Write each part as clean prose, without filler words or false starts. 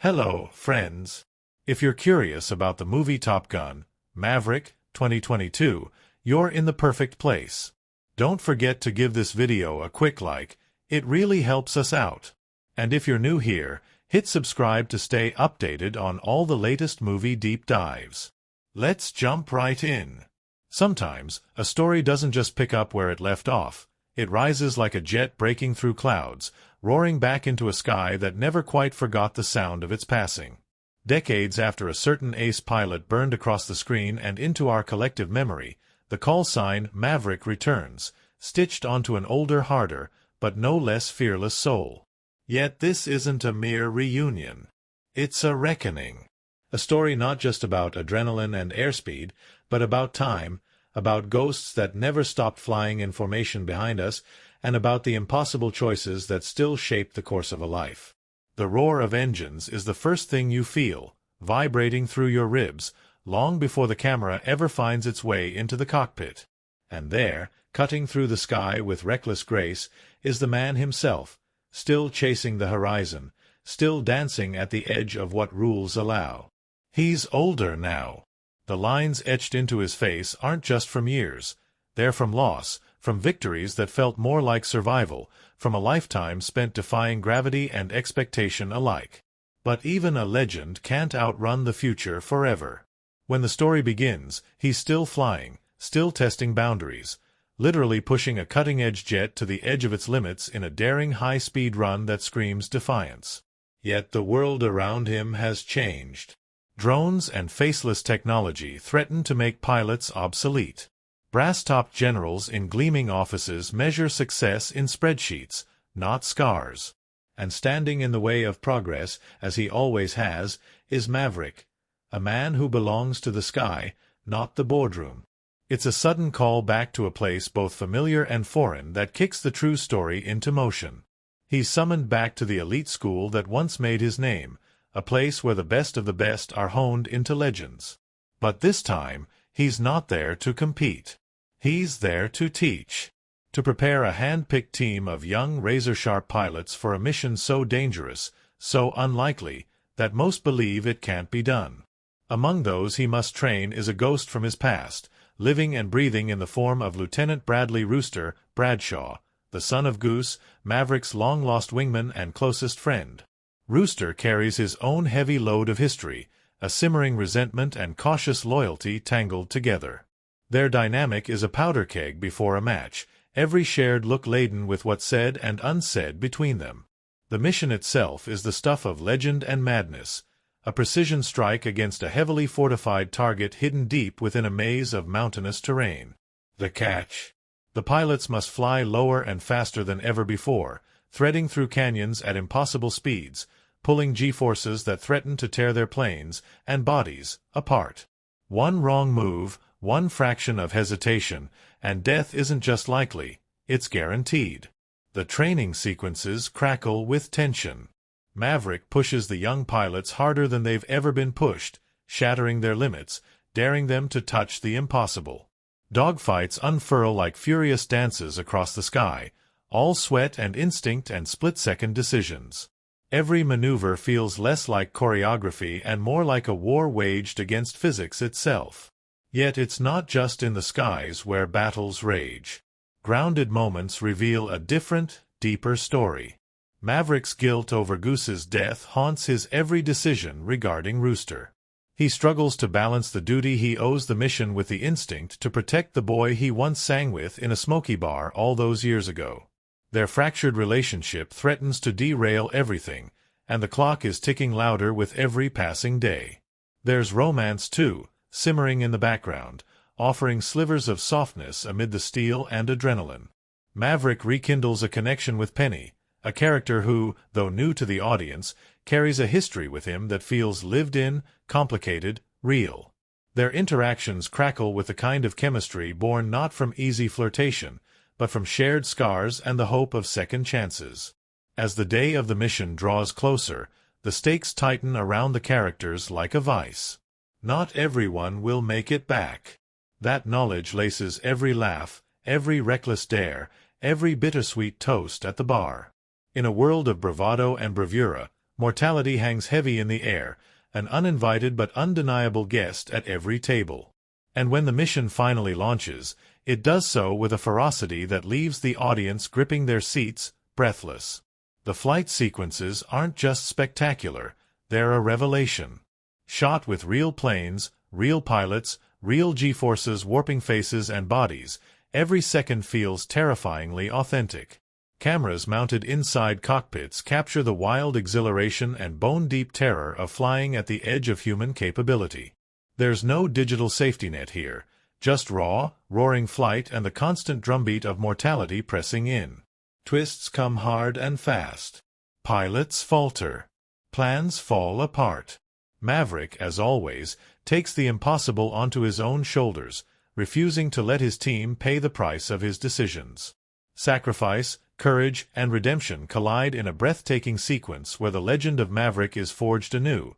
Hello, friends. If you're curious about the movie Top Gun, Maverick, 2022, you're in the perfect place. Don't forget to give this video a quick like, it really helps us out. And if you're new here, hit subscribe to stay updated on all the latest movie deep dives. Let's jump right in. Sometimes, a story doesn't just pick up where it left off. It rises like a jet breaking through clouds, roaring back into a sky that never quite forgot the sound of its passing. Decades after a certain ace pilot burned across the screen and into our collective memory, the call sign Maverick returns, stitched onto an older, harder, but no less fearless soul. Yet this isn't a mere reunion. It's a reckoning. A story not just about adrenaline and airspeed, but about time, about ghosts that never stopped flying in formation behind us, and about the impossible choices that still shape the course of a life. The roar of engines is the first thing you feel, vibrating through your ribs, long before the camera ever finds its way into the cockpit. And there, cutting through the sky with reckless grace, is the man himself, still chasing the horizon, still dancing at the edge of what rules allow. He's older now. The lines etched into his face aren't just from years. They're from loss, from victories that felt more like survival, from a lifetime spent defying gravity and expectation alike. But even a legend can't outrun the future forever. When the story begins, he's still flying, still testing boundaries, literally pushing a cutting-edge jet to the edge of its limits in a daring high-speed run that screams defiance. Yet the world around him has changed. Drones and faceless technology threaten to make pilots obsolete. Brass-topped generals in gleaming offices measure success in spreadsheets, not scars. And standing in the way of progress, as he always has, is Maverick, a man who belongs to the sky, not the boardroom. It's a sudden call back to a place both familiar and foreign that kicks the true story into motion. He's summoned back to the elite school that once made his name, a place where the best of the best are honed into legends. But this time, he's not there to compete. He's there to teach. To prepare a hand-picked team of young razor-sharp pilots for a mission so dangerous, so unlikely, that most believe it can't be done. Among those he must train is a ghost from his past, living and breathing in the form of Lieutenant Bradley Rooster Bradshaw, the son of Goose, Maverick's long-lost wingman and closest friend. Rooster carries his own heavy load of history, a simmering resentment and cautious loyalty tangled together. Their dynamic is a powder keg before a match, every shared look laden with what's said and unsaid between them. The mission itself is the stuff of legend and madness, a precision strike against a heavily fortified target hidden deep within a maze of mountainous terrain. The catch. The pilots must fly lower and faster than ever before, threading through canyons at impossible speeds, pulling G-forces that threaten to tear their planes and bodies apart. One wrong move, one fraction of hesitation, and death isn't just likely, it's guaranteed. The training sequences crackle with tension. Maverick pushes the young pilots harder than they've ever been pushed, shattering their limits, daring them to touch the impossible. Dogfights unfurl like furious dances across the sky, all sweat and instinct and split-second decisions. Every maneuver feels less like choreography and more like a war waged against physics itself. Yet it's not just in the skies where battles rage. Grounded moments reveal a different, deeper story. Maverick's guilt over Goose's death haunts his every decision regarding Rooster. He struggles to balance the duty he owes the mission with the instinct to protect the boy he once sang with in a smoky bar all those years ago. Their fractured relationship threatens to derail everything, and the clock is ticking louder with every passing day. There's romance, too, simmering in the background, offering slivers of softness amid the steel and adrenaline. Maverick rekindles a connection with Penny, a character who, though new to the audience, carries a history with him that feels lived in, complicated, real. Their interactions crackle with the kind of chemistry born not from easy flirtation, but from shared scars and the hope of second chances. As the day of the mission draws closer, the stakes tighten around the characters like a vice. Not everyone will make it back. That knowledge laces every laugh, every reckless dare, every bittersweet toast at the bar. In a world of bravado and bravura, Mortality hangs heavy in the air, an uninvited but undeniable guest at every table. And when the mission finally launches, it does so with a ferocity that leaves the audience gripping their seats, breathless. The flight sequences aren't just spectacular, they're a revelation. Shot with real planes, real pilots, real G-forces warping faces and bodies, every second feels terrifyingly authentic. Cameras mounted inside cockpits capture the wild exhilaration and bone-deep terror of flying at the edge of human capability. There's no digital safety net here, just raw, roaring flight and the constant drumbeat of mortality pressing in. Twists come hard and fast. Pilots falter. Plans fall apart. Maverick, as always, takes the impossible onto his own shoulders, refusing to let his team pay the price of his decisions. Sacrifice, courage, and redemption collide in a breathtaking sequence where the legend of Maverick is forged anew,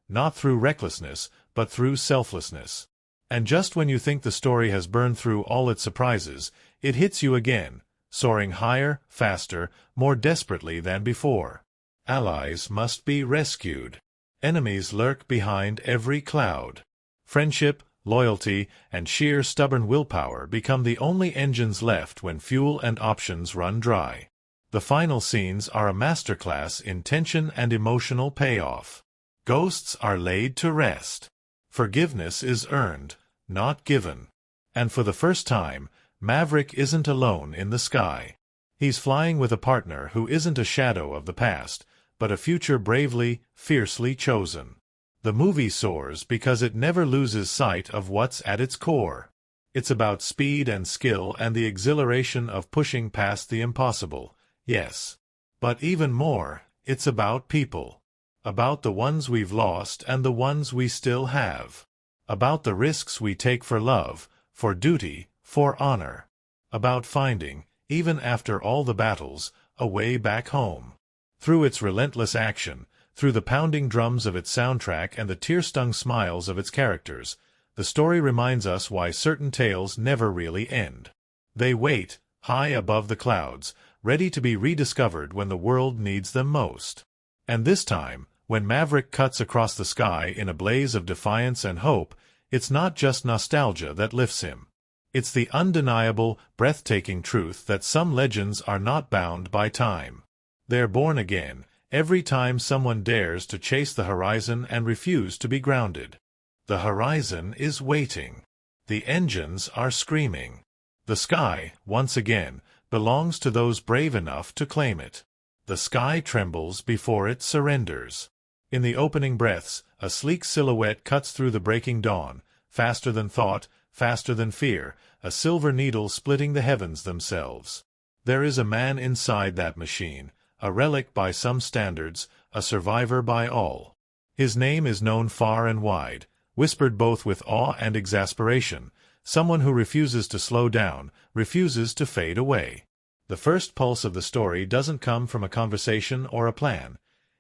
not through recklessness, but through selflessness. And just when you think the story has burned through all its surprises, it hits you again, soaring higher, faster, more desperately than before. Allies must be rescued. Enemies lurk behind every cloud. Friendship, loyalty, and sheer stubborn willpower become the only engines left when fuel and options run dry. The final scenes are a masterclass in tension and emotional payoff. Ghosts are laid to rest. Forgiveness is earned, not given. And for the first time, Maverick isn't alone in the sky. He's flying with a partner who isn't a shadow of the past, but a future bravely, fiercely chosen. The movie soars because it never loses sight of what's at its core. It's about speed and skill and the exhilaration of pushing past the impossible, yes. But even more, it's about people. About the ones we've lost and the ones we still have. About the risks we take for love, for duty, for honor. About finding, even after all the battles, a way back home. Through its relentless action, through the pounding drums of its soundtrack and the tear-stung smiles of its characters, the story reminds us why certain tales never really end. They wait, high above the clouds, ready to be rediscovered when the world needs them most. And this time, when Maverick cuts across the sky in a blaze of defiance and hope, it's not just nostalgia that lifts him. It's the undeniable, breathtaking truth that some legends are not bound by time. They're born again, every time someone dares to chase the horizon and refuse to be grounded. The horizon is waiting. The engines are screaming. The sky, once again, belongs to those brave enough to claim it. The sky trembles before it surrenders. In the opening breaths, a sleek silhouette cuts through the breaking dawn, faster than thought, faster than fear, a silver needle splitting the heavens themselves. There is a man inside that machine, a relic by some standards, a survivor by all. His name is known far and wide, whispered both with awe and exasperation, someone who refuses to slow down, refuses to fade away. The first pulse of the story doesn't come from a conversation or a plan.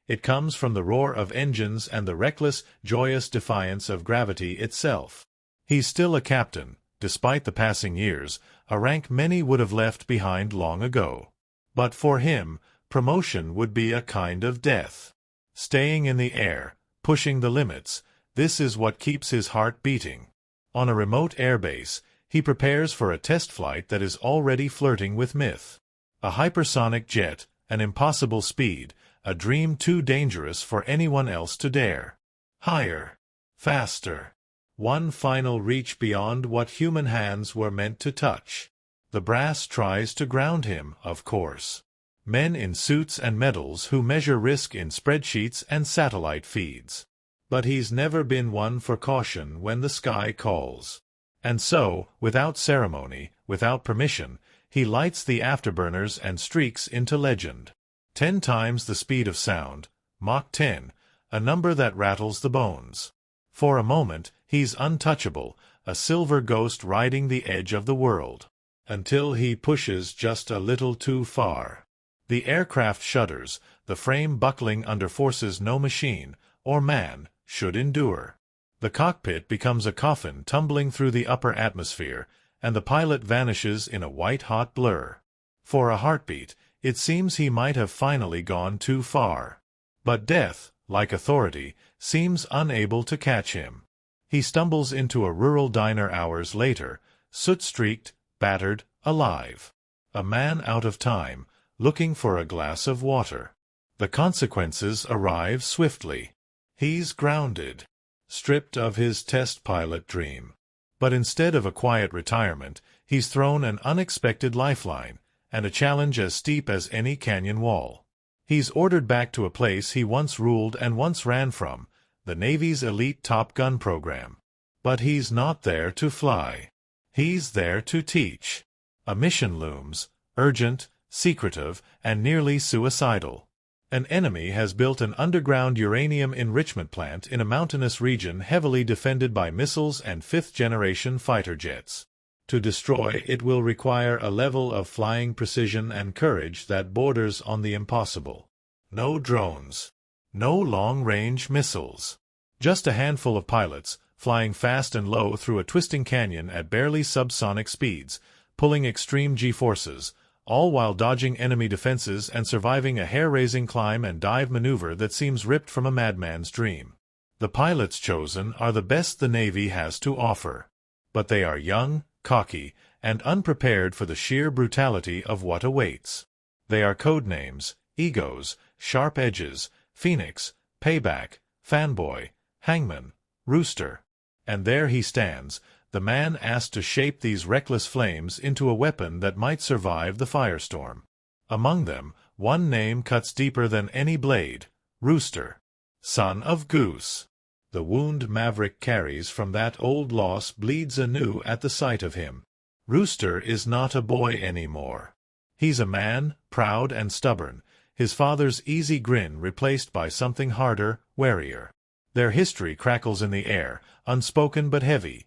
It comes from the roar of engines and the reckless, joyous defiance of gravity itself. He's still a captain, despite the passing years, a rank many would have left behind long ago. But for him, promotion would be a kind of death. Staying in the air, pushing the limits, this is what keeps his heart beating. On a remote airbase, he prepares for a test flight that is already flirting with myth. A hypersonic jet, an impossible speed, a dream too dangerous for anyone else to dare. Higher. Faster. One final reach beyond what human hands were meant to touch. The brass tries to ground him, of course. Men in suits and medals who measure risk in spreadsheets and satellite feeds. But he's never been one for caution when the sky calls. And so, without ceremony, without permission, he lights the afterburners and streaks into legend. 10 times the speed of sound, Mach 10, a number that rattles the bones. For a moment, he's untouchable, a silver ghost riding the edge of the world. Until he pushes just a little too far. The aircraft shudders, the frame buckling under forces no machine, or man, should endure. The cockpit becomes a coffin tumbling through the upper atmosphere, and the pilot vanishes in a white-hot blur. For a heartbeat, it seems he might have finally gone too far. But death, like authority, seems unable to catch him. He stumbles into a rural diner hours later, soot-streaked, battered, alive. A man out of time, looking for a glass of water. The consequences arrive swiftly. He's grounded, stripped of his test pilot dream. But instead of a quiet retirement, he's thrown an unexpected lifeline, and a challenge as steep as any canyon wall. He's ordered back to a place he once ruled and once ran from, the Navy's elite Top Gun program. But he's not there to fly. He's there to teach. A mission looms, urgent, secretive, and nearly suicidal. An enemy has built an underground uranium enrichment plant in a mountainous region heavily defended by missiles and fifth-generation fighter jets. To destroy it will require a level of flying precision and courage that borders on the impossible. No drones. No long-range missiles. Just a handful of pilots, flying fast and low through a twisting canyon at barely subsonic speeds, pulling extreme G-forces, all while dodging enemy defenses and surviving a hair-raising climb and dive maneuver that seems ripped from a madman's dream. The pilots chosen are the best the Navy has to offer. But they are young, cocky, and unprepared for the sheer brutality of what awaits. They are code names, egos, sharp edges, Phoenix, Payback, Fanboy, Hangman, Rooster. And there he stands, the man asked to shape these reckless flames into a weapon that might survive the firestorm. Among them, one name cuts deeper than any blade: Rooster. Son of Goose. The wound Maverick carries from that old loss bleeds anew at the sight of him. Rooster is not a boy anymore. He's a man, proud and stubborn, his father's easy grin replaced by something harder, warier. Their history crackles in the air, unspoken but heavy.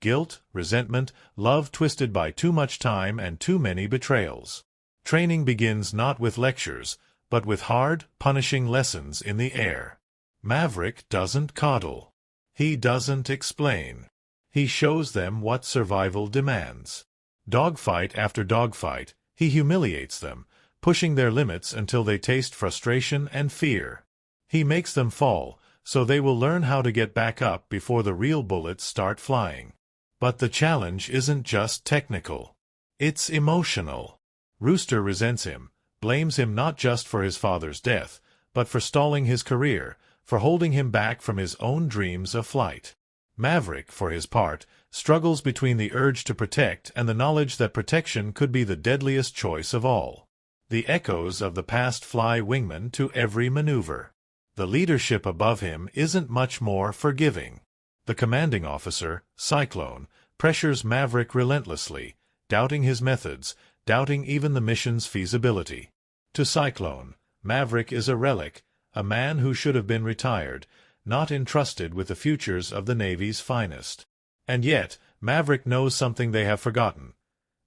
Guilt, resentment, love twisted by too much time and too many betrayals. Training begins not with lectures, but with hard, punishing lessons in the air. Maverick doesn't coddle. He doesn't explain. He shows them what survival demands. Dogfight after dogfight, he humiliates them, pushing their limits until they taste frustration and fear. He makes them fall, so they will learn how to get back up before the real bullets start flying. But the challenge isn't just technical. It's emotional. Rooster resents him, blames him not just for his father's death, but for stalling his career, for holding him back from his own dreams of flight. Maverick, for his part, struggles between the urge to protect and the knowledge that protection could be the deadliest choice of all. The echoes of the past fly wingman to every maneuver. The leadership above him isn't much more forgiving. The commanding officer, Cyclone, pressures Maverick relentlessly, doubting his methods, doubting even the mission's feasibility. To Cyclone, Maverick is a relic, a man who should have been retired, not entrusted with the futures of the Navy's finest. And yet, Maverick knows something they have forgotten.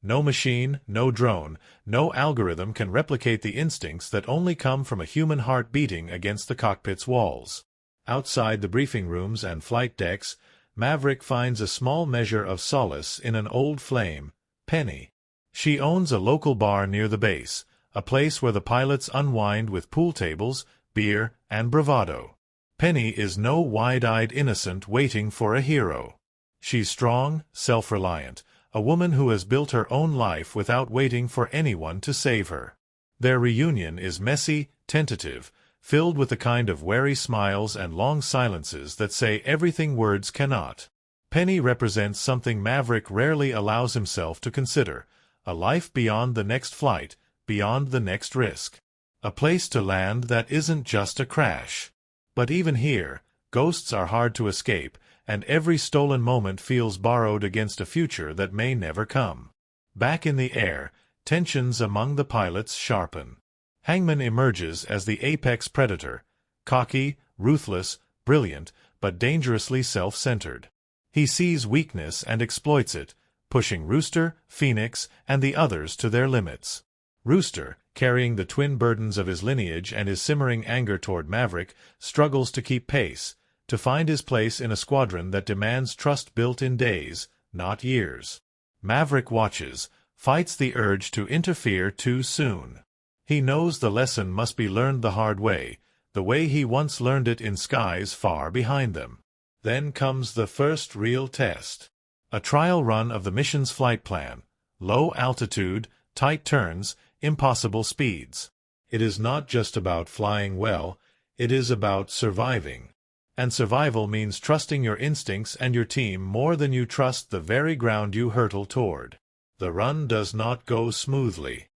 No machine, no drone, no algorithm can replicate the instincts that only come from a human heart beating against the cockpit's walls. Outside the briefing rooms and flight decks, Maverick finds a small measure of solace in an old flame, Penny. She owns a local bar near the base, a place where the pilots unwind with pool tables, beer, and bravado. Penny is no wide-eyed innocent waiting for a hero. She's strong, self-reliant, a woman who has built her own life without waiting for anyone to save her. Their reunion is messy, tentative, filled with the kind of wary smiles and long silences that say everything words cannot. Penny represents something Maverick rarely allows himself to consider, a life beyond the next flight, beyond the next risk. A place to land that isn't just a crash. But even here, ghosts are hard to escape, and every stolen moment feels borrowed against a future that may never come. Back in the air, tensions among the pilots sharpen. Hangman emerges as the apex predator, cocky, ruthless, brilliant, but dangerously self-centered. He sees weakness and exploits it, pushing Rooster, Phoenix, and the others to their limits. Rooster, carrying the twin burdens of his lineage and his simmering anger toward Maverick, struggles to keep pace, to find his place in a squadron that demands trust built in days, not years. Maverick watches, fights the urge to interfere too soon. He knows the lesson must be learned the hard way. the way he once learned it in skies far behind them. Then comes the first real test. A trial run of the mission's flight plan. Low altitude, tight turns, impossible speeds. It is not just about flying well, it is about surviving. And survival means trusting your instincts and your team more than you trust the very ground you hurtle toward. The run does not go smoothly.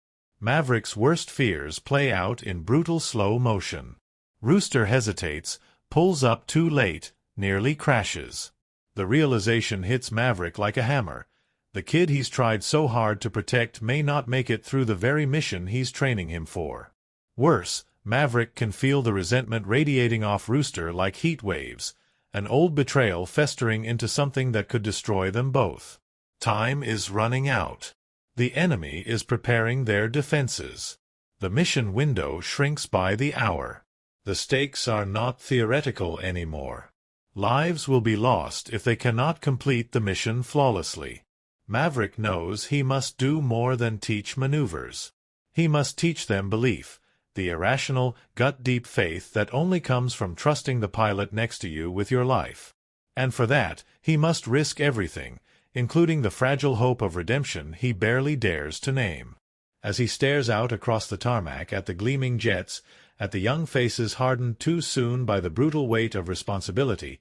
Maverick's worst fears play out in brutal slow motion. Rooster hesitates, pulls up too late, nearly crashes. The realization hits Maverick like a hammer. The kid he's tried so hard to protect may not make it through the very mission he's training him for. Worse, Maverick can feel the resentment radiating off Rooster like heat waves, an old betrayal festering into something that could destroy them both. Time is running out. The enemy is preparing their defenses. The mission window shrinks by the hour. The stakes are not theoretical anymore. Lives will be lost if they cannot complete the mission flawlessly. Maverick knows he must do more than teach maneuvers. He must teach them belief, the irrational, gut-deep faith that only comes from trusting the pilot next to you with your life. And for that, he must risk everything, including the fragile hope of redemption he barely dares to name. As he stares out across the tarmac at the gleaming jets, at the young faces hardened too soon by the brutal weight of responsibility,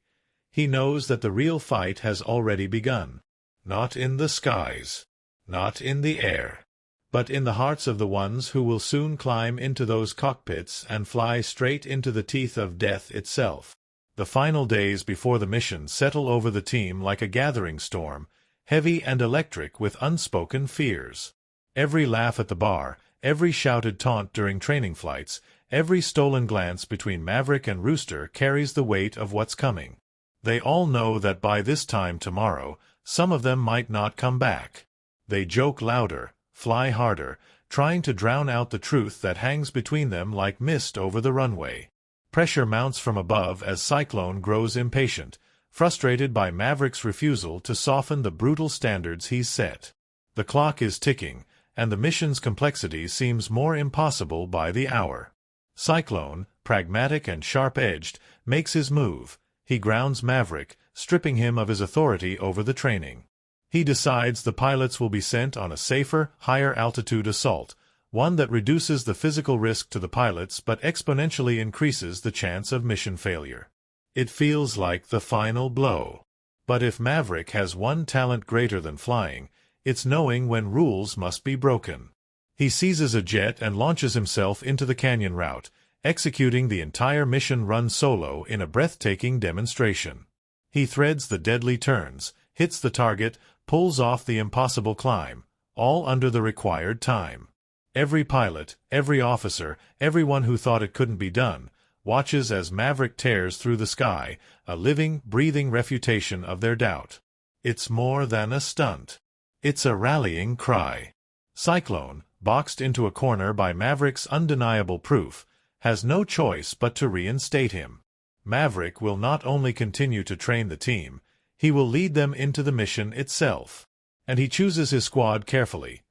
he knows that the real fight has already begun. Not in the skies, not in the air, but in the hearts of the ones who will soon climb into those cockpits and fly straight into the teeth of death itself. The final days before the mission settle over the team like a gathering storm, heavy and electric with unspoken fears. Every laugh at the bar, every shouted taunt during training flights, every stolen glance between Maverick and Rooster carries the weight of what's coming. They all know that by this time tomorrow, some of them might not come back. They joke louder, fly harder, trying to drown out the truth that hangs between them like mist over the runway. Pressure mounts from above as Cyclone grows impatient, frustrated by Maverick's refusal to soften the brutal standards he's set. The clock is ticking, and the mission's complexity seems more impossible by the hour. Cyclone, pragmatic and sharp-edged, makes his move. He grounds Maverick, stripping him of his authority over the training. He decides the pilots will be sent on a safer, higher-altitude assault, one that reduces the physical risk to the pilots but exponentially increases the chance of mission failure. It feels like the final blow. But if Maverick has one talent greater than flying, it's knowing when rules must be broken. He seizes a jet and launches himself into the canyon route, executing the entire mission run solo in a breathtaking demonstration. He threads the deadly turns, hits the target, pulls off the impossible climb, all under the required time. Every pilot, every officer, everyone who thought it couldn't be done, watches as Maverick tears through the sky, a living, breathing refutation of their doubt. It's more than a stunt. It's a rallying cry. Cyclone, boxed into a corner by Maverick's undeniable proof, has no choice but to reinstate him. Maverick will not only continue to train the team, he will lead them into the mission itself. And he chooses his squad carefully.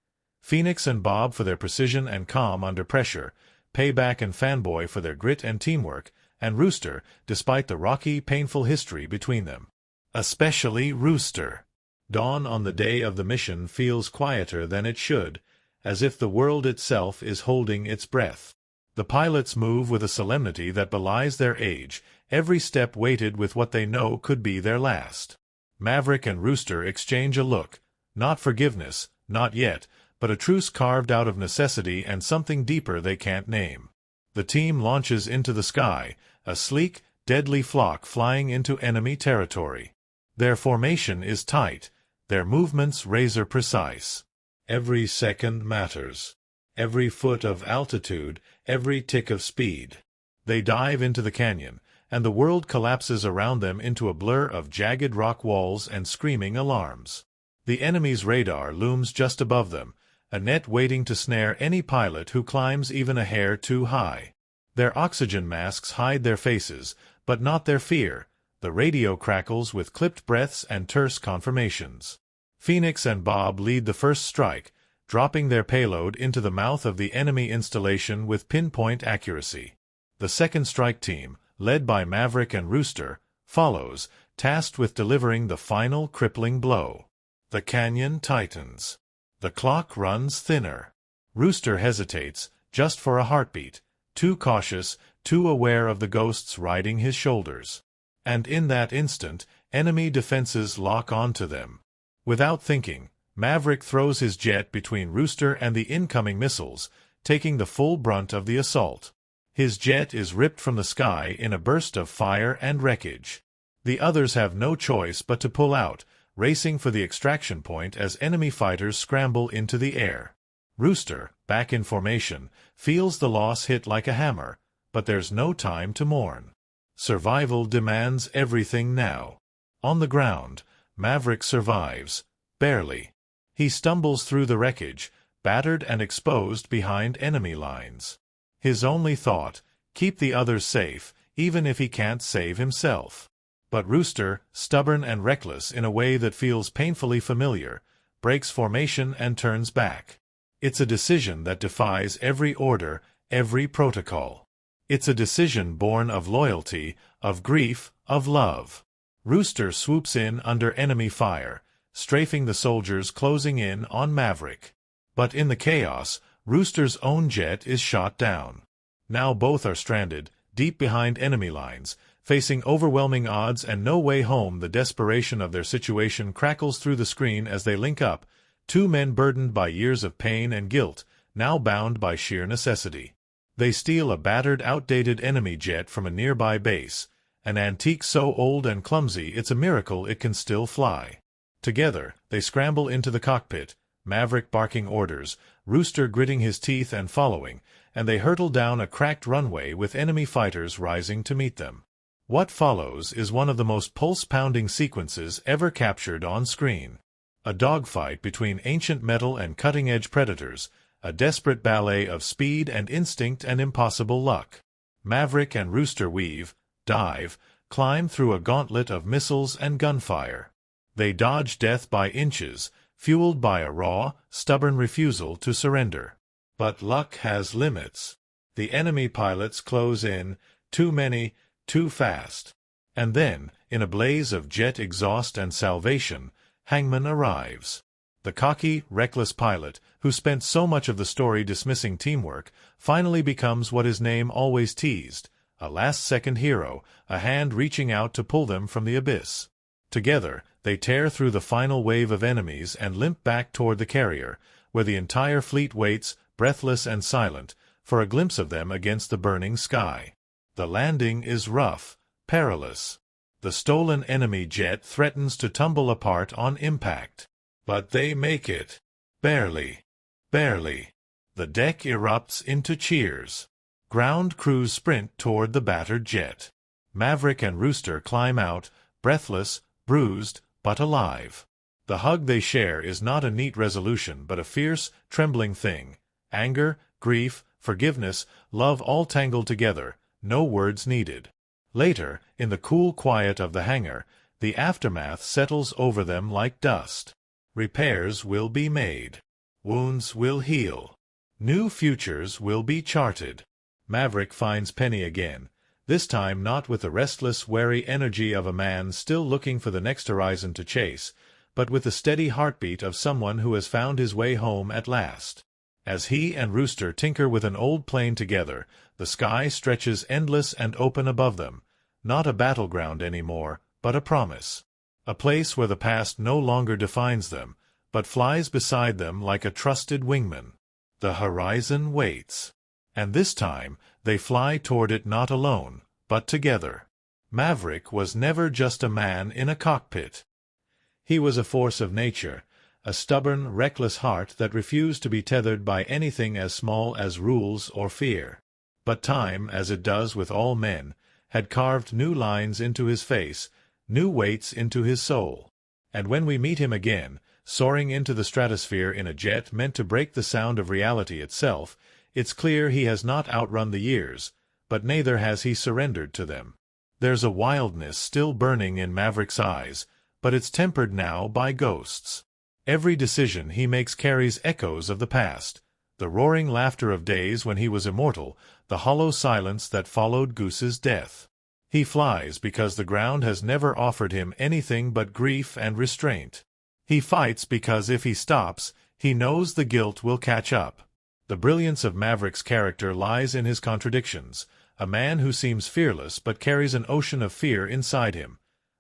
Phoenix and Bob for their precision and calm under pressure, Payback and Fanboy for their grit and teamwork, and Rooster, despite the rocky, painful history between them. Especially Rooster. Dawn on the day of the mission feels quieter than it should, as if the world itself is holding its breath. The pilots move with a solemnity that belies their age, every step weighted with what they know could be their last. Maverick and Rooster exchange a look, not forgiveness, not yet, but a truce carved out of necessity and something deeper they can't name. The team launches into the sky, a sleek, deadly flock flying into enemy territory. Their formation is tight, their movements razor-precise. Every second matters. Every foot of altitude, every tick of speed. They dive into the canyon, and the world collapses around them into a blur of jagged rock walls and screaming alarms. The enemy's radar looms just above them, a net waiting to snare any pilot who climbs even a hair too high. Their oxygen masks hide their faces, but not their fear. The radio crackles with clipped breaths and terse confirmations. Phoenix and Bob lead the first strike, dropping their payload into the mouth of the enemy installation with pinpoint accuracy. The second strike team, led by Maverick and Rooster, follows, tasked with delivering the final crippling blow. The canyon tightens. The clock runs thinner. Rooster hesitates, just for a heartbeat, too cautious, too aware of the ghosts riding his shoulders. And in that instant, enemy defenses lock onto them. Without thinking, Maverick throws his jet between Rooster and the incoming missiles, taking the full brunt of the assault. His jet is ripped from the sky in a burst of fire and wreckage. The others have no choice but to pull out, racing for the extraction point as enemy fighters scramble into the air. Rooster, back in formation, feels the loss hit like a hammer, but there's no time to mourn. Survival demands everything now. On the ground, Maverick survives, barely. He stumbles through the wreckage, battered and exposed behind enemy lines. His only thought, keep the others safe, even if he can't save himself. But Rooster, stubborn and reckless in a way that feels painfully familiar, breaks formation and turns back. It's a decision that defies every order, every protocol. It's a decision born of loyalty, of grief, of love. Rooster swoops in under enemy fire, strafing the soldiers closing in on Maverick. But in the chaos, Rooster's own jet is shot down. Now both are stranded, deep behind enemy lines, facing overwhelming odds and no way home. The desperation of their situation crackles through the screen as they link up, two men burdened by years of pain and guilt, now bound by sheer necessity. They steal a battered, outdated enemy jet from a nearby base, an antique so old and clumsy it's a miracle it can still fly. Together, they scramble into the cockpit, Maverick barking orders, Rooster gritting his teeth and following, and they hurtle down a cracked runway with enemy fighters rising to meet them. What follows is one of the most pulse-pounding sequences ever captured on screen. A dogfight between ancient metal and cutting-edge predators, a desperate ballet of speed and instinct and impossible luck. Maverick and Rooster weave, dive, climb through a gauntlet of missiles and gunfire. They dodge death by inches, fueled by a raw, stubborn refusal to surrender. But luck has limits. The enemy pilots close in, too many, too fast. And then, in a blaze of jet exhaust and salvation, Hangman arrives. The cocky, reckless pilot, who spent so much of the story dismissing teamwork, finally becomes what his name always teased, a last-second hero, a hand reaching out to pull them from the abyss. Together, they tear through the final wave of enemies and limp back toward the carrier, where the entire fleet waits, breathless and silent, for a glimpse of them against the burning sky. The landing is rough, perilous. The stolen enemy jet threatens to tumble apart on impact. But they make it. Barely. Barely. The deck erupts into cheers. Ground crews sprint toward the battered jet. Maverick and Rooster climb out, breathless, bruised, but alive. The hug they share is not a neat resolution but a fierce, trembling thing. Anger, grief, forgiveness, love all tangled together, no words needed. Later, in the cool quiet of the hangar, the aftermath settles over them like dust. Repairs will be made. Wounds will heal. New futures will be charted. Maverick finds Penny again, this time not with the restless, wary energy of a man still looking for the next horizon to chase, but with the steady heartbeat of someone who has found his way home at last. As he and Rooster tinker with an old plane together, the sky stretches endless and open above them, not a battleground anymore, but a promise. A place where the past no longer defines them, but flies beside them like a trusted wingman. The horizon waits. And this time, they fly toward it not alone, but together. Maverick was never just a man in a cockpit. He was a force of nature, a stubborn, reckless heart that refused to be tethered by anything as small as rules or fear. But time, as it does with all men, had carved new lines into his face, new weights into his soul. And when we meet him again, soaring into the stratosphere in a jet meant to break the sound of reality itself, it's clear he has not outrun the years, but neither has he surrendered to them. There's a wildness still burning in Maverick's eyes, but it's tempered now by ghosts. Every decision he makes carries echoes of the past, the roaring laughter of days when he was immortal, the hollow silence that followed Goose's death. He flies because the ground has never offered him anything but grief and restraint. He fights because if he stops, he knows the guilt will catch up. The brilliance of Maverick's character lies in his contradictions, a man who seems fearless but carries an ocean of fear inside him,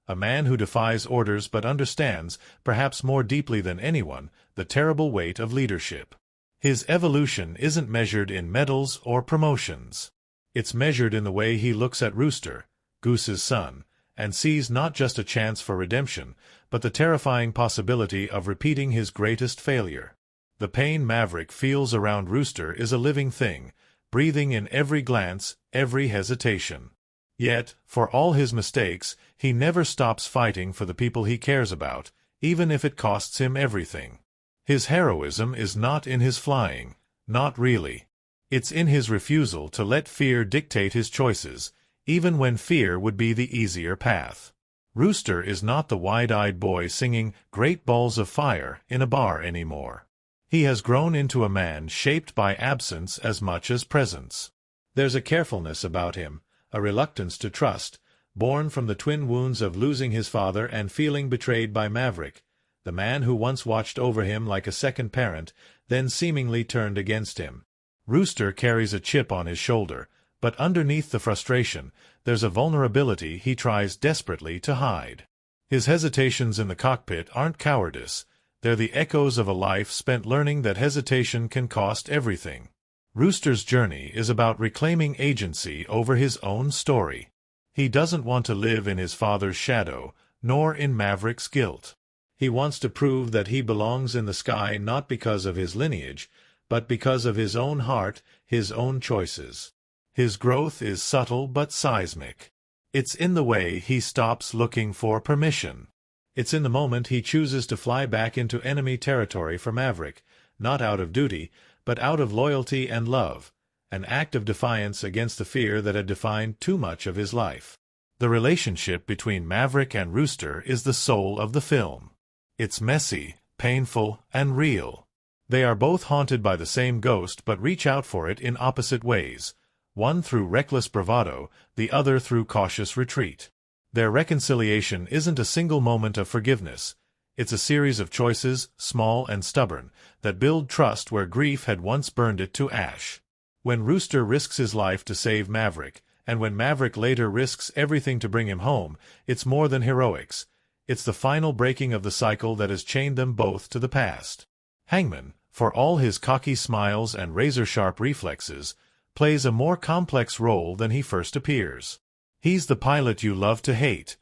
a man who defies orders but understands, perhaps more deeply than anyone, the terrible weight of leadership. His evolution isn't measured in medals or promotions. It's measured in the way he looks at Rooster, Goose's son, and sees not just a chance for redemption, but the terrifying possibility of repeating his greatest failure. The pain Maverick feels around Rooster is a living thing, breathing in every glance, every hesitation. Yet, for all his mistakes, he never stops fighting for the people he cares about, even if it costs him everything. His heroism is not in his flying, not really. It's in his refusal to let fear dictate his choices, even when fear would be the easier path. Rooster is not the wide-eyed boy singing "Great Balls of Fire" in a bar anymore. He has grown into a man shaped by absence as much as presence. There's a carefulness about him, a reluctance to trust, born from the twin wounds of losing his father and feeling betrayed by Maverick, the man who once watched over him like a second parent, then seemingly turned against him. Rooster carries a chip on his shoulder, but underneath the frustration, there's a vulnerability he tries desperately to hide. His hesitations in the cockpit aren't cowardice, they're the echoes of a life spent learning that hesitation can cost everything. Rooster's journey is about reclaiming agency over his own story. He doesn't want to live in his father's shadow, nor in Maverick's guilt. He wants to prove that he belongs in the sky not because of his lineage, but because of his own heart, his own choices. His growth is subtle but seismic. It's in the way he stops looking for permission. It's in the moment he chooses to fly back into enemy territory for Maverick, not out of duty, but out of loyalty and love, an act of defiance against the fear that had defined too much of his life. The relationship between Maverick and Rooster is the soul of the film. It's messy, painful, and real. They are both haunted by the same ghost but reach out for it in opposite ways, one through reckless bravado, the other through cautious retreat. Their reconciliation isn't a single moment of forgiveness. It's a series of choices, small and stubborn, that build trust where grief had once burned it to ash. When Rooster risks his life to save Maverick, and when Maverick later risks everything to bring him home, it's more than heroics. It's the final breaking of the cycle that has chained them both to the past. Hangman, for all his cocky smiles and razor-sharp reflexes, plays a more complex role than he first appears. He's the pilot you love to hate,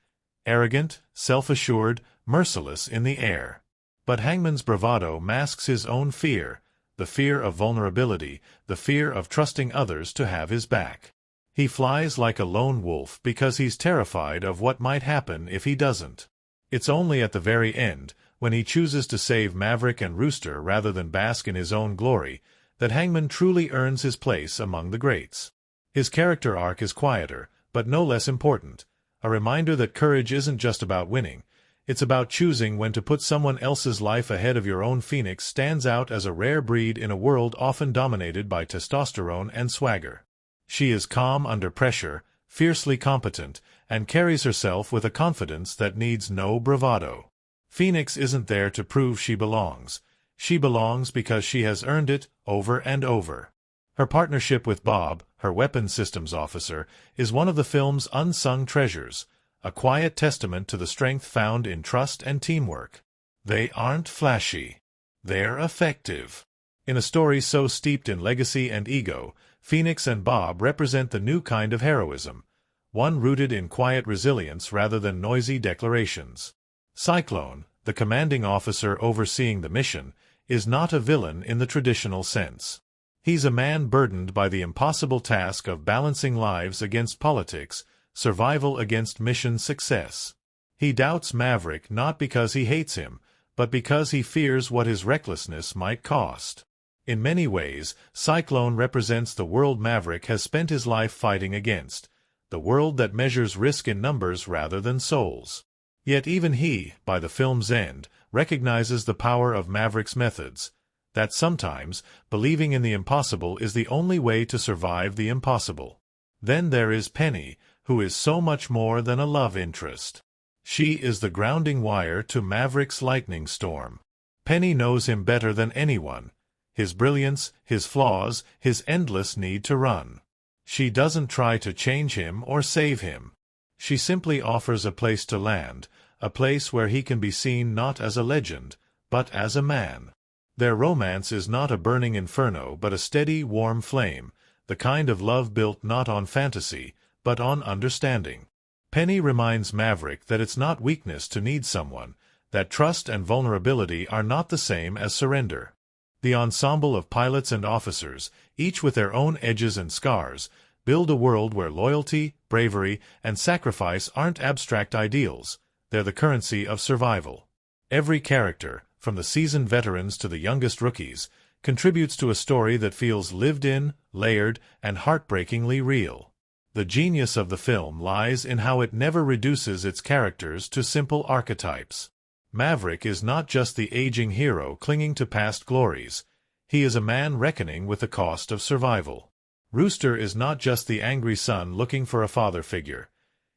arrogant, self-assured, merciless in the air. But Hangman's bravado masks his own fear, the fear of vulnerability, the fear of trusting others to have his back. He flies like a lone wolf because he's terrified of what might happen if he doesn't. It's only at the very end, when he chooses to save Maverick and Rooster rather than bask in his own glory, that Hangman truly earns his place among the greats. His character arc is quieter, but no less important, a reminder that courage isn't just about winning. It's about choosing when to put someone else's life ahead of your own. Phoenix stands out as a rare breed in a world often dominated by testosterone and swagger. She is calm under pressure, fiercely competent, and carries herself with a confidence that needs no bravado. Phoenix isn't there to prove she belongs. She belongs because she has earned it over and over. Her partnership with Bob, her weapons systems officer, is one of the film's unsung treasures, a quiet testament to the strength found in trust and teamwork. They aren't flashy. They're effective. In a story so steeped in legacy and ego, Phoenix and Bob represent the new kind of heroism, one rooted in quiet resilience rather than noisy declarations. Cyclone, the commanding officer overseeing the mission, is not a villain in the traditional sense. He's a man burdened by the impossible task of balancing lives against politics, survival against mission success. He doubts Maverick not because he hates him, but because he fears what his recklessness might cost. In many ways, Cyclone represents the world Maverick has spent his life fighting against, the world that measures risk in numbers rather than souls. Yet even he, by the film's end, recognizes the power of Maverick's methods, that sometimes believing in the impossible is the only way to survive the impossible. Then there is Penny, who is so much more than a love interest. She is the grounding wire to Maverick's lightning storm. Penny knows him better than anyone, his brilliance, his flaws, his endless need to run. She doesn't try to change him or save him. She simply offers a place to land, a place where he can be seen not as a legend, but as a man. Their romance is not a burning inferno but a steady, warm flame, the kind of love built not on fantasy, but on understanding. Penny reminds Maverick that it's not weakness to need someone, that trust and vulnerability are not the same as surrender. The ensemble of pilots and officers, each with their own edges and scars, build a world where loyalty, bravery, and sacrifice aren't abstract ideals, they're the currency of survival. Every character, from the seasoned veterans to the youngest rookies, contributes to a story that feels lived in, layered, and heartbreakingly real. The genius of the film lies in how it never reduces its characters to simple archetypes. Maverick is not just the aging hero clinging to past glories. He is a man reckoning with the cost of survival. Rooster is not just the angry son looking for a father figure.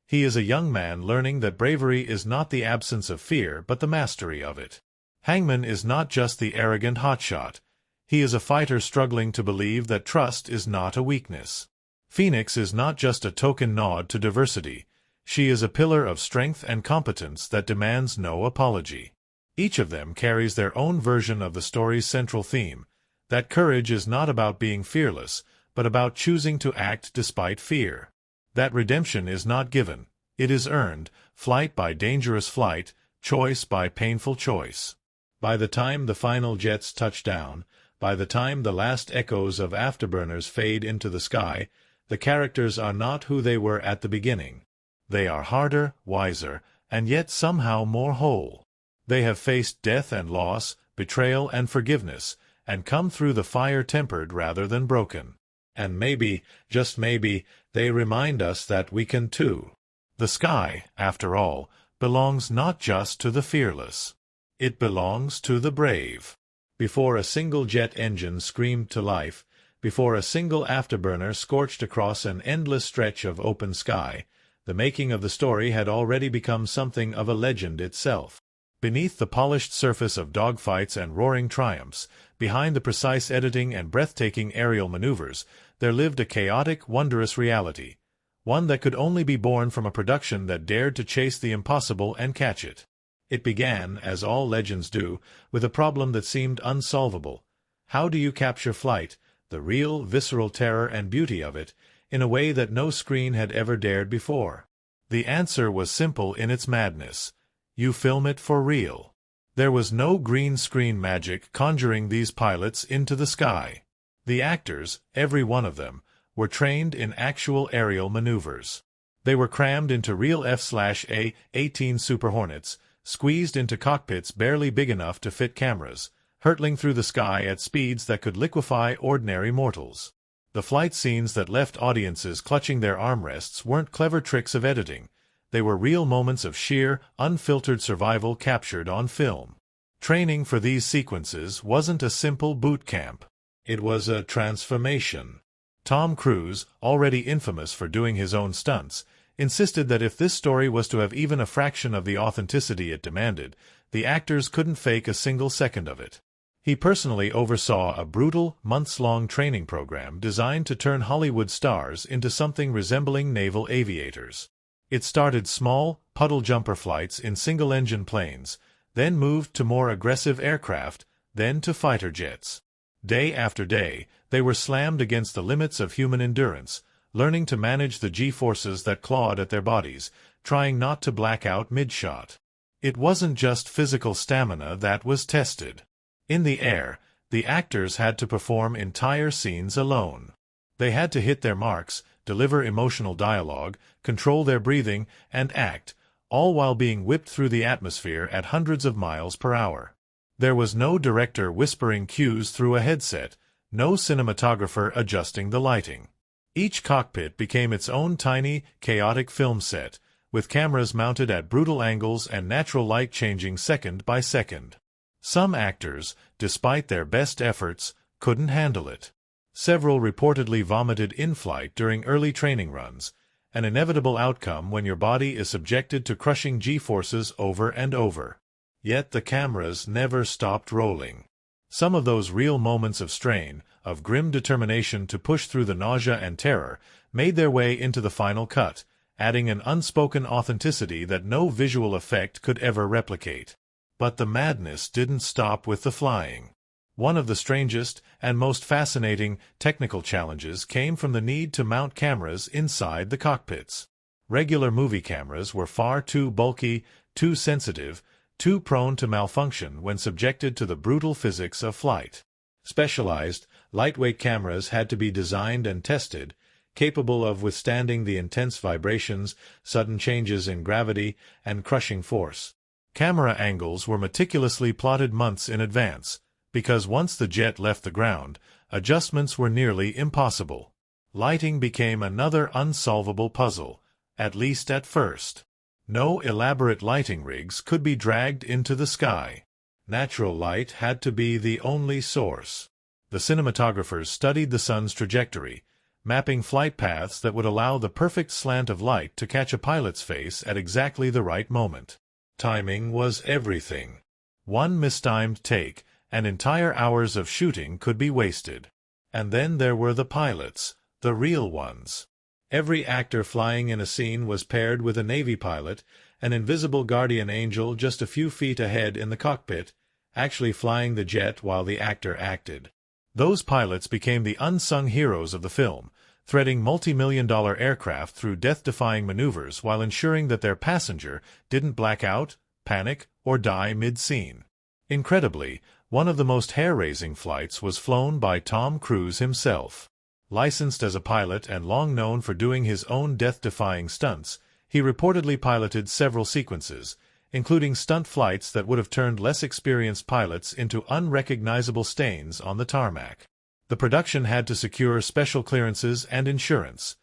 He is a young man learning that bravery is not the absence of fear but the mastery of it. Hangman is not just the arrogant hotshot. He is a fighter struggling to believe that trust is not a weakness. Phoenix is not just a token nod to diversity. She is a pillar of strength and competence that demands no apology. Each of them carries their own version of the story's central theme, that courage is not about being fearless, but about choosing to act despite fear. That redemption is not given, it is earned, flight by dangerous flight, choice by painful choice. By the time the final jets touch down, by the time the last echoes of afterburners fade into the sky, the characters are not who they were at the beginning. They are harder, wiser, and yet somehow more whole. They have faced death and loss, betrayal and forgiveness, and come through the fire tempered rather than broken. And maybe, just maybe, they remind us that we can too. The sky, after all, belongs not just to the fearless. It belongs to the brave. Before a single jet engine screamed to life, before a single afterburner scorched across an endless stretch of open sky, the making of the story had already become something of a legend itself. Beneath the polished surface of dogfights and roaring triumphs, behind the precise editing and breathtaking aerial maneuvers, there lived a chaotic, wondrous reality, one that could only be born from a production that dared to chase the impossible and catch it. It began, as all legends do, with a problem that seemed unsolvable. How do you capture flight, the real, visceral terror and beauty of it, in a way that no screen had ever dared before? The answer was simple in its madness. You film it for real. There was no green screen magic conjuring these pilots into the sky. The actors, every one of them, were trained in actual aerial maneuvers. They were crammed into real F/A-18 Super Hornets, squeezed into cockpits barely big enough to fit cameras, hurtling through the sky at speeds that could liquefy ordinary mortals. The flight scenes that left audiences clutching their armrests weren't clever tricks of editing. They were real moments of sheer, unfiltered survival captured on film. Training for these sequences wasn't a simple boot camp. It was a transformation. Tom Cruise, already infamous for doing his own stunts, insisted that if this story was to have even a fraction of the authenticity it demanded, the actors couldn't fake a single second of it. He personally oversaw a brutal, months-long training program designed to turn Hollywood stars into something resembling naval aviators. It started small, puddle-jumper flights in single-engine planes, then moved to more aggressive aircraft, then to fighter jets. Day after day, they were slammed against the limits of human endurance, learning to manage the G-forces that clawed at their bodies, trying not to black out mid-shot. It wasn't just physical stamina that was tested. In the air, the actors had to perform entire scenes alone. They had to hit their marks, deliver emotional dialogue, control their breathing, and act, all while being whipped through the atmosphere at hundreds of miles per hour. There was no director whispering cues through a headset, no cinematographer adjusting the lighting. Each cockpit became its own tiny, chaotic film set, with cameras mounted at brutal angles and natural light changing second by second. Some actors, despite their best efforts, couldn't handle it. Several reportedly vomited in flight during early training runs, an inevitable outcome when your body is subjected to crushing G-forces over and over. Yet the cameras never stopped rolling. Some of those real moments of strain, of grim determination to push through the nausea and terror, made their way into the final cut, adding an unspoken authenticity that no visual effect could ever replicate. But the madness didn't stop with the flying. One of the strangest and most fascinating technical challenges came from the need to mount cameras inside the cockpits. Regular movie cameras were far too bulky, too sensitive, too prone to malfunction when subjected to the brutal physics of flight. Specialized, lightweight cameras had to be designed and tested, capable of withstanding the intense vibrations, sudden changes in gravity, and crushing force. Camera angles were meticulously plotted months in advance, because once the jet left the ground, adjustments were nearly impossible. Lighting became another unsolvable puzzle, at least at first. No elaborate lighting rigs could be dragged into the sky. Natural light had to be the only source. The cinematographers studied the sun's trajectory, mapping flight paths that would allow the perfect slant of light to catch a pilot's face at exactly the right moment. Timing was everything. One mistimed take, and entire hours of shooting could be wasted. And then there were the pilots, the real ones. Every actor flying in a scene was paired with a Navy pilot, an invisible guardian angel just a few feet ahead in the cockpit, actually flying the jet while the actor acted. Those pilots became the unsung heroes of the film, threading multi-million-dollar aircraft through death-defying maneuvers while ensuring that their passenger didn't black out, panic, or die mid-scene. Incredibly, one of the most hair-raising flights was flown by Tom Cruise himself. Licensed as a pilot and long known for doing his own death-defying stunts, he reportedly piloted several sequences, including stunt flights that would have turned less experienced pilots into unrecognizable stains on the tarmac. The production had to secure special clearances and insurance.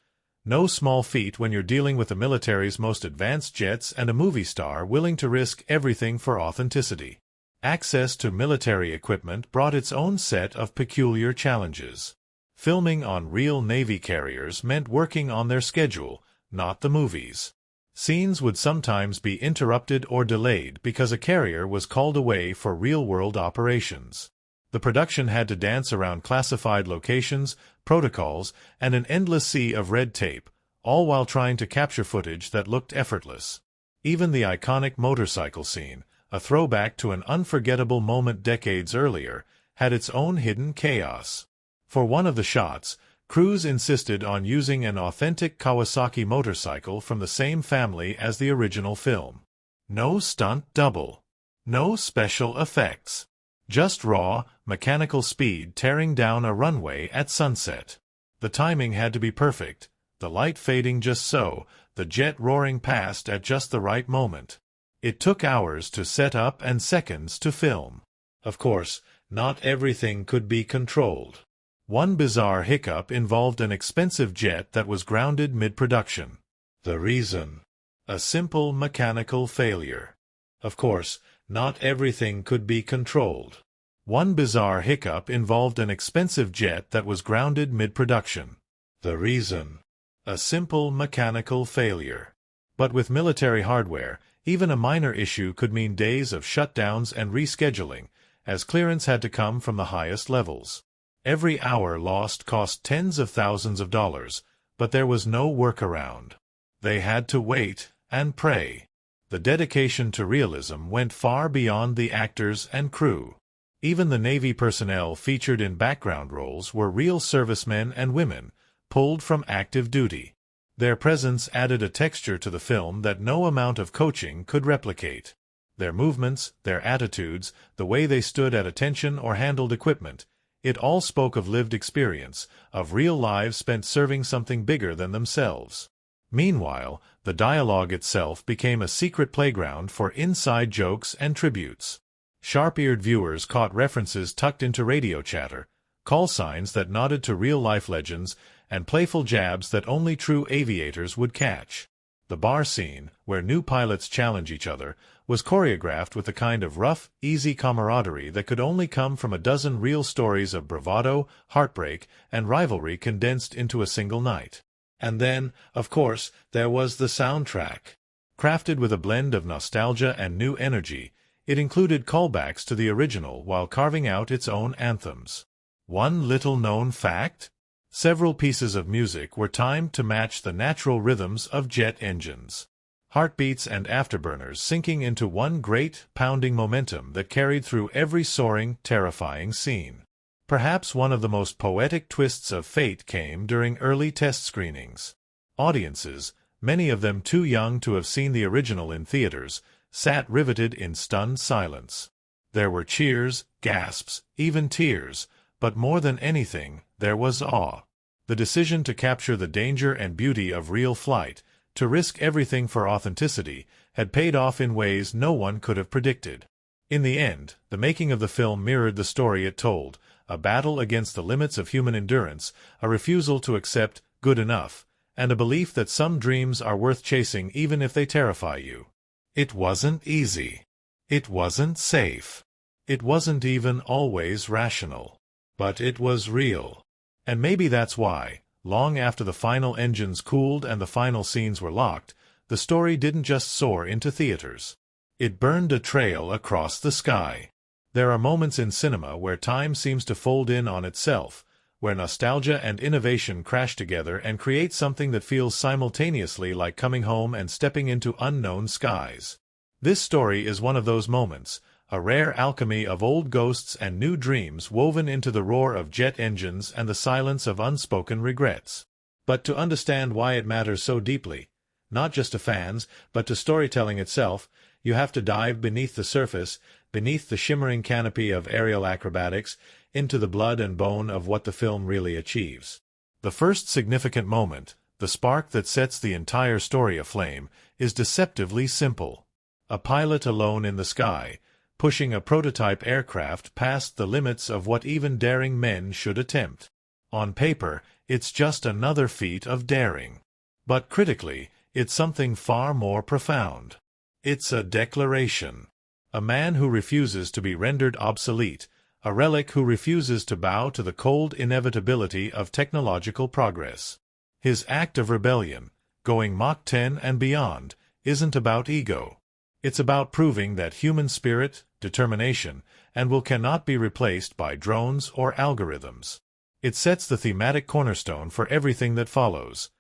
No small feat when you're dealing with the military's most advanced jets and a movie star willing to risk everything for authenticity. Access to military equipment brought its own set of peculiar challenges. Filming on real Navy carriers meant working on their schedule, not the movies. Scenes would sometimes be interrupted or delayed because a carrier was called away for real-world operations. The production had to dance around classified locations, protocols, and an endless sea of red tape, all while trying to capture footage that looked effortless. Even the iconic motorcycle scene, a throwback to an unforgettable moment decades earlier, had its own hidden chaos. For one of the shots, Cruise insisted on using an authentic Kawasaki motorcycle from the same family as the original film. No stunt double. No special effects. Just raw, mechanical speed tearing down a runway at sunset. The timing had to be perfect, the light fading just so, the jet roaring past at just the right moment. It took hours to set up and seconds to film. Of course, not everything could be controlled. One bizarre hiccup involved an expensive jet that was grounded mid-production. The reason? A simple mechanical failure. Of course, not everything could be controlled. One bizarre hiccup involved an expensive jet that was grounded mid-production. The reason? A simple mechanical failure. But with military hardware, even a minor issue could mean days of shutdowns and rescheduling, as clearance had to come from the highest levels. Every hour lost cost tens of thousands of dollars, but there was no workaround. They had to wait and pray. The dedication to realism went far beyond the actors and crew. Even the Navy personnel featured in background roles were real servicemen and women, pulled from active duty. Their presence added a texture to the film that no amount of coaching could replicate. Their movements, their attitudes, the way they stood at attention or handled equipment, it all spoke of lived experience, of real lives spent serving something bigger than themselves. Meanwhile, the dialogue itself became a secret playground for inside jokes and tributes. Sharp-eared viewers caught references tucked into radio chatter, call signs that nodded to real-life legends, and playful jabs that only true aviators would catch. The bar scene, where new pilots challenge each other, was choreographed with the kind of rough, easy camaraderie that could only come from a dozen real stories of bravado, heartbreak, and rivalry condensed into a single night. And then, of course, there was the soundtrack. Crafted with a blend of nostalgia and new energy, it included callbacks to the original while carving out its own anthems. One little-known fact? Several pieces of music were timed to match the natural rhythms of jet engines. Heartbeats and afterburners syncing into one great, pounding momentum that carried through every soaring, terrifying scene. Perhaps one of the most poetic twists of fate came during early test screenings. Audiences, many of them too young to have seen the original in theaters, sat riveted in stunned silence. There were cheers, gasps, even tears, but more than anything, there was awe. The decision to capture the danger and beauty of real flight, to risk everything for authenticity, had paid off in ways no one could have predicted. In the end, the making of the film mirrored the story it told, a battle against the limits of human endurance, a refusal to accept good enough, and a belief that some dreams are worth chasing even if they terrify you. It wasn't easy. It wasn't safe. It wasn't even always rational. But it was real. And maybe that's why, long after the final engines cooled and the final scenes were locked, the story didn't just soar into theaters. It burned a trail across the sky. There are moments in cinema where time seems to fold in on itself, where nostalgia and innovation crash together and create something that feels simultaneously like coming home and stepping into unknown skies. This story is one of those moments, a rare alchemy of old ghosts and new dreams woven into the roar of jet engines and the silence of unspoken regrets. But to understand why it matters so deeply, not just to fans, but to storytelling itself, you have to dive beneath the surface, beneath the shimmering canopy of aerial acrobatics, into the blood and bone of what the film really achieves. The first significant moment, the spark that sets the entire story aflame, is deceptively simple. A pilot alone in the sky, pushing a prototype aircraft past the limits of what even daring men should attempt. On paper, it's just another feat of daring. But critically, it's something far more profound. It's a declaration. A man who refuses to be rendered obsolete, a relic who refuses to bow to the cold inevitability of technological progress. His act of rebellion, going Mach 10 and beyond, isn't about ego. It's about proving that human spirit, determination, and will cannot be replaced by drones or algorithms. It sets the thematic cornerstone for everything that follows.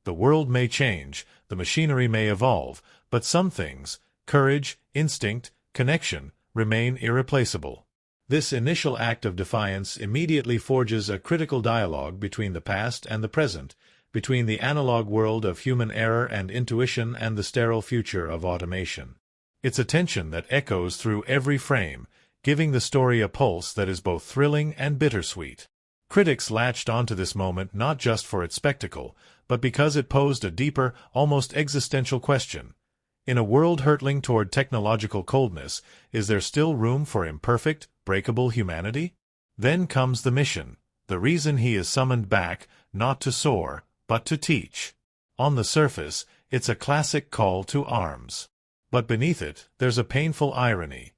The world may change, the machinery may evolve, but some things, courage, instinct, connection, remain irreplaceable. This initial act of defiance immediately forges a critical dialogue between the past and the present, between the analog world of human error and intuition and the sterile future of automation. It's a tension that echoes through every frame, giving the story a pulse that is both thrilling and bittersweet. Critics latched onto this moment not just for its spectacle, but because it posed a deeper, almost existential question. In a world hurtling toward technological coldness, is there still room for imperfect, breakable humanity? Then comes the mission, the reason he is summoned back, not to soar, but to teach. On the surface, it's a classic call to arms. But beneath it, there's a painful irony.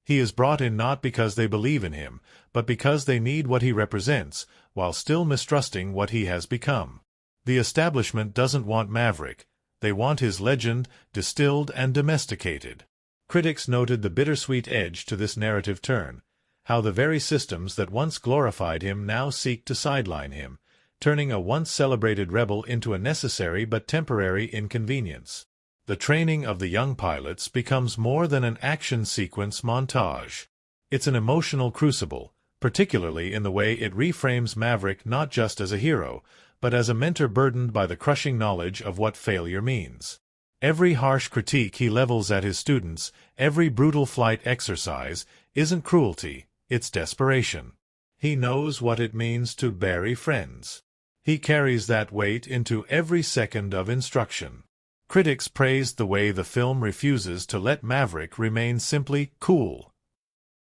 He is brought in not because they believe in him, but because they need what he represents, while still mistrusting what he has become. The establishment doesn't want Maverick. They want his legend, distilled and domesticated. Critics noted the bittersweet edge to this narrative turn, how the very systems that once glorified him now seek to sideline him, turning a once-celebrated rebel into a necessary but temporary inconvenience. The training of the young pilots becomes more than an action sequence montage. It's an emotional crucible, particularly in the way it reframes Maverick not just as a hero, but as a mentor burdened by the crushing knowledge of what failure means. Every harsh critique he levels at his students, every brutal flight exercise, isn't cruelty, it's desperation. He knows what it means to bury friends. He carries that weight into every second of instruction. Critics praised the way the film refuses to let Maverick remain simply cool.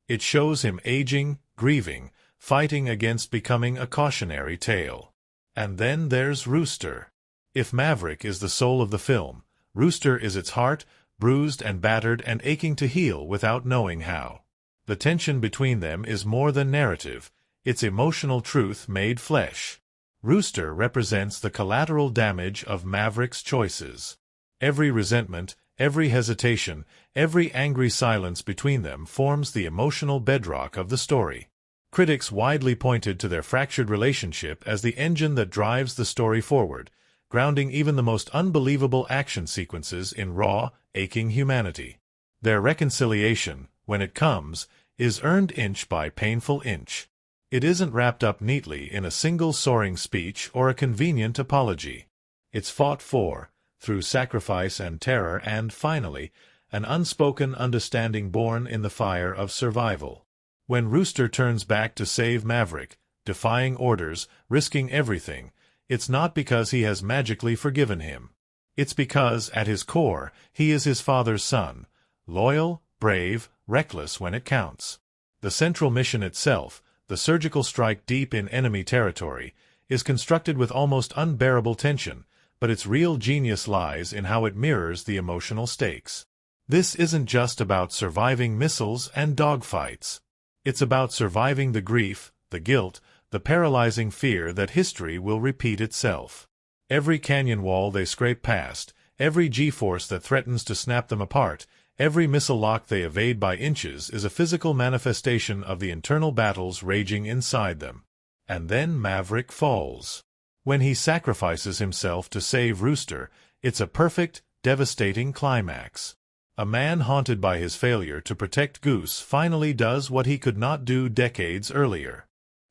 It shows him aging, grieving, fighting against becoming a cautionary tale. And then there's Rooster. If Maverick is the soul of the film, Rooster is its heart, bruised and battered and aching to heal without knowing how. The tension between them is more than narrative, it's emotional truth made flesh. Rooster represents the collateral damage of Maverick's choices. Every resentment, every hesitation, every angry silence between them forms the emotional bedrock of the story. Critics widely pointed to their fractured relationship as the engine that drives the story forward, grounding even the most unbelievable action sequences in raw, aching humanity. Their reconciliation, when it comes, is earned inch by painful inch. It isn't wrapped up neatly in a single soaring speech or a convenient apology. It's fought for, through sacrifice and terror and, finally, an unspoken understanding born in the fire of survival. When Rooster turns back to save Maverick, defying orders, risking everything, it's not because he has magically forgiven him. It's because, at his core, he is his father's son, loyal, brave, reckless when it counts. The central mission itself, the surgical strike deep in enemy territory, is constructed with almost unbearable tension, but its real genius lies in how it mirrors the emotional stakes. This isn't just about surviving missiles and dogfights. It's about surviving the grief, the guilt, the paralyzing fear that history will repeat itself. Every canyon wall they scrape past, every G-force that threatens to snap them apart, every missile lock they evade by inches is a physical manifestation of the internal battles raging inside them. And then Maverick falls. When he sacrifices himself to save Rooster, it's a perfect, devastating climax. A man haunted by his failure to protect Goose finally does what he could not do decades earlier.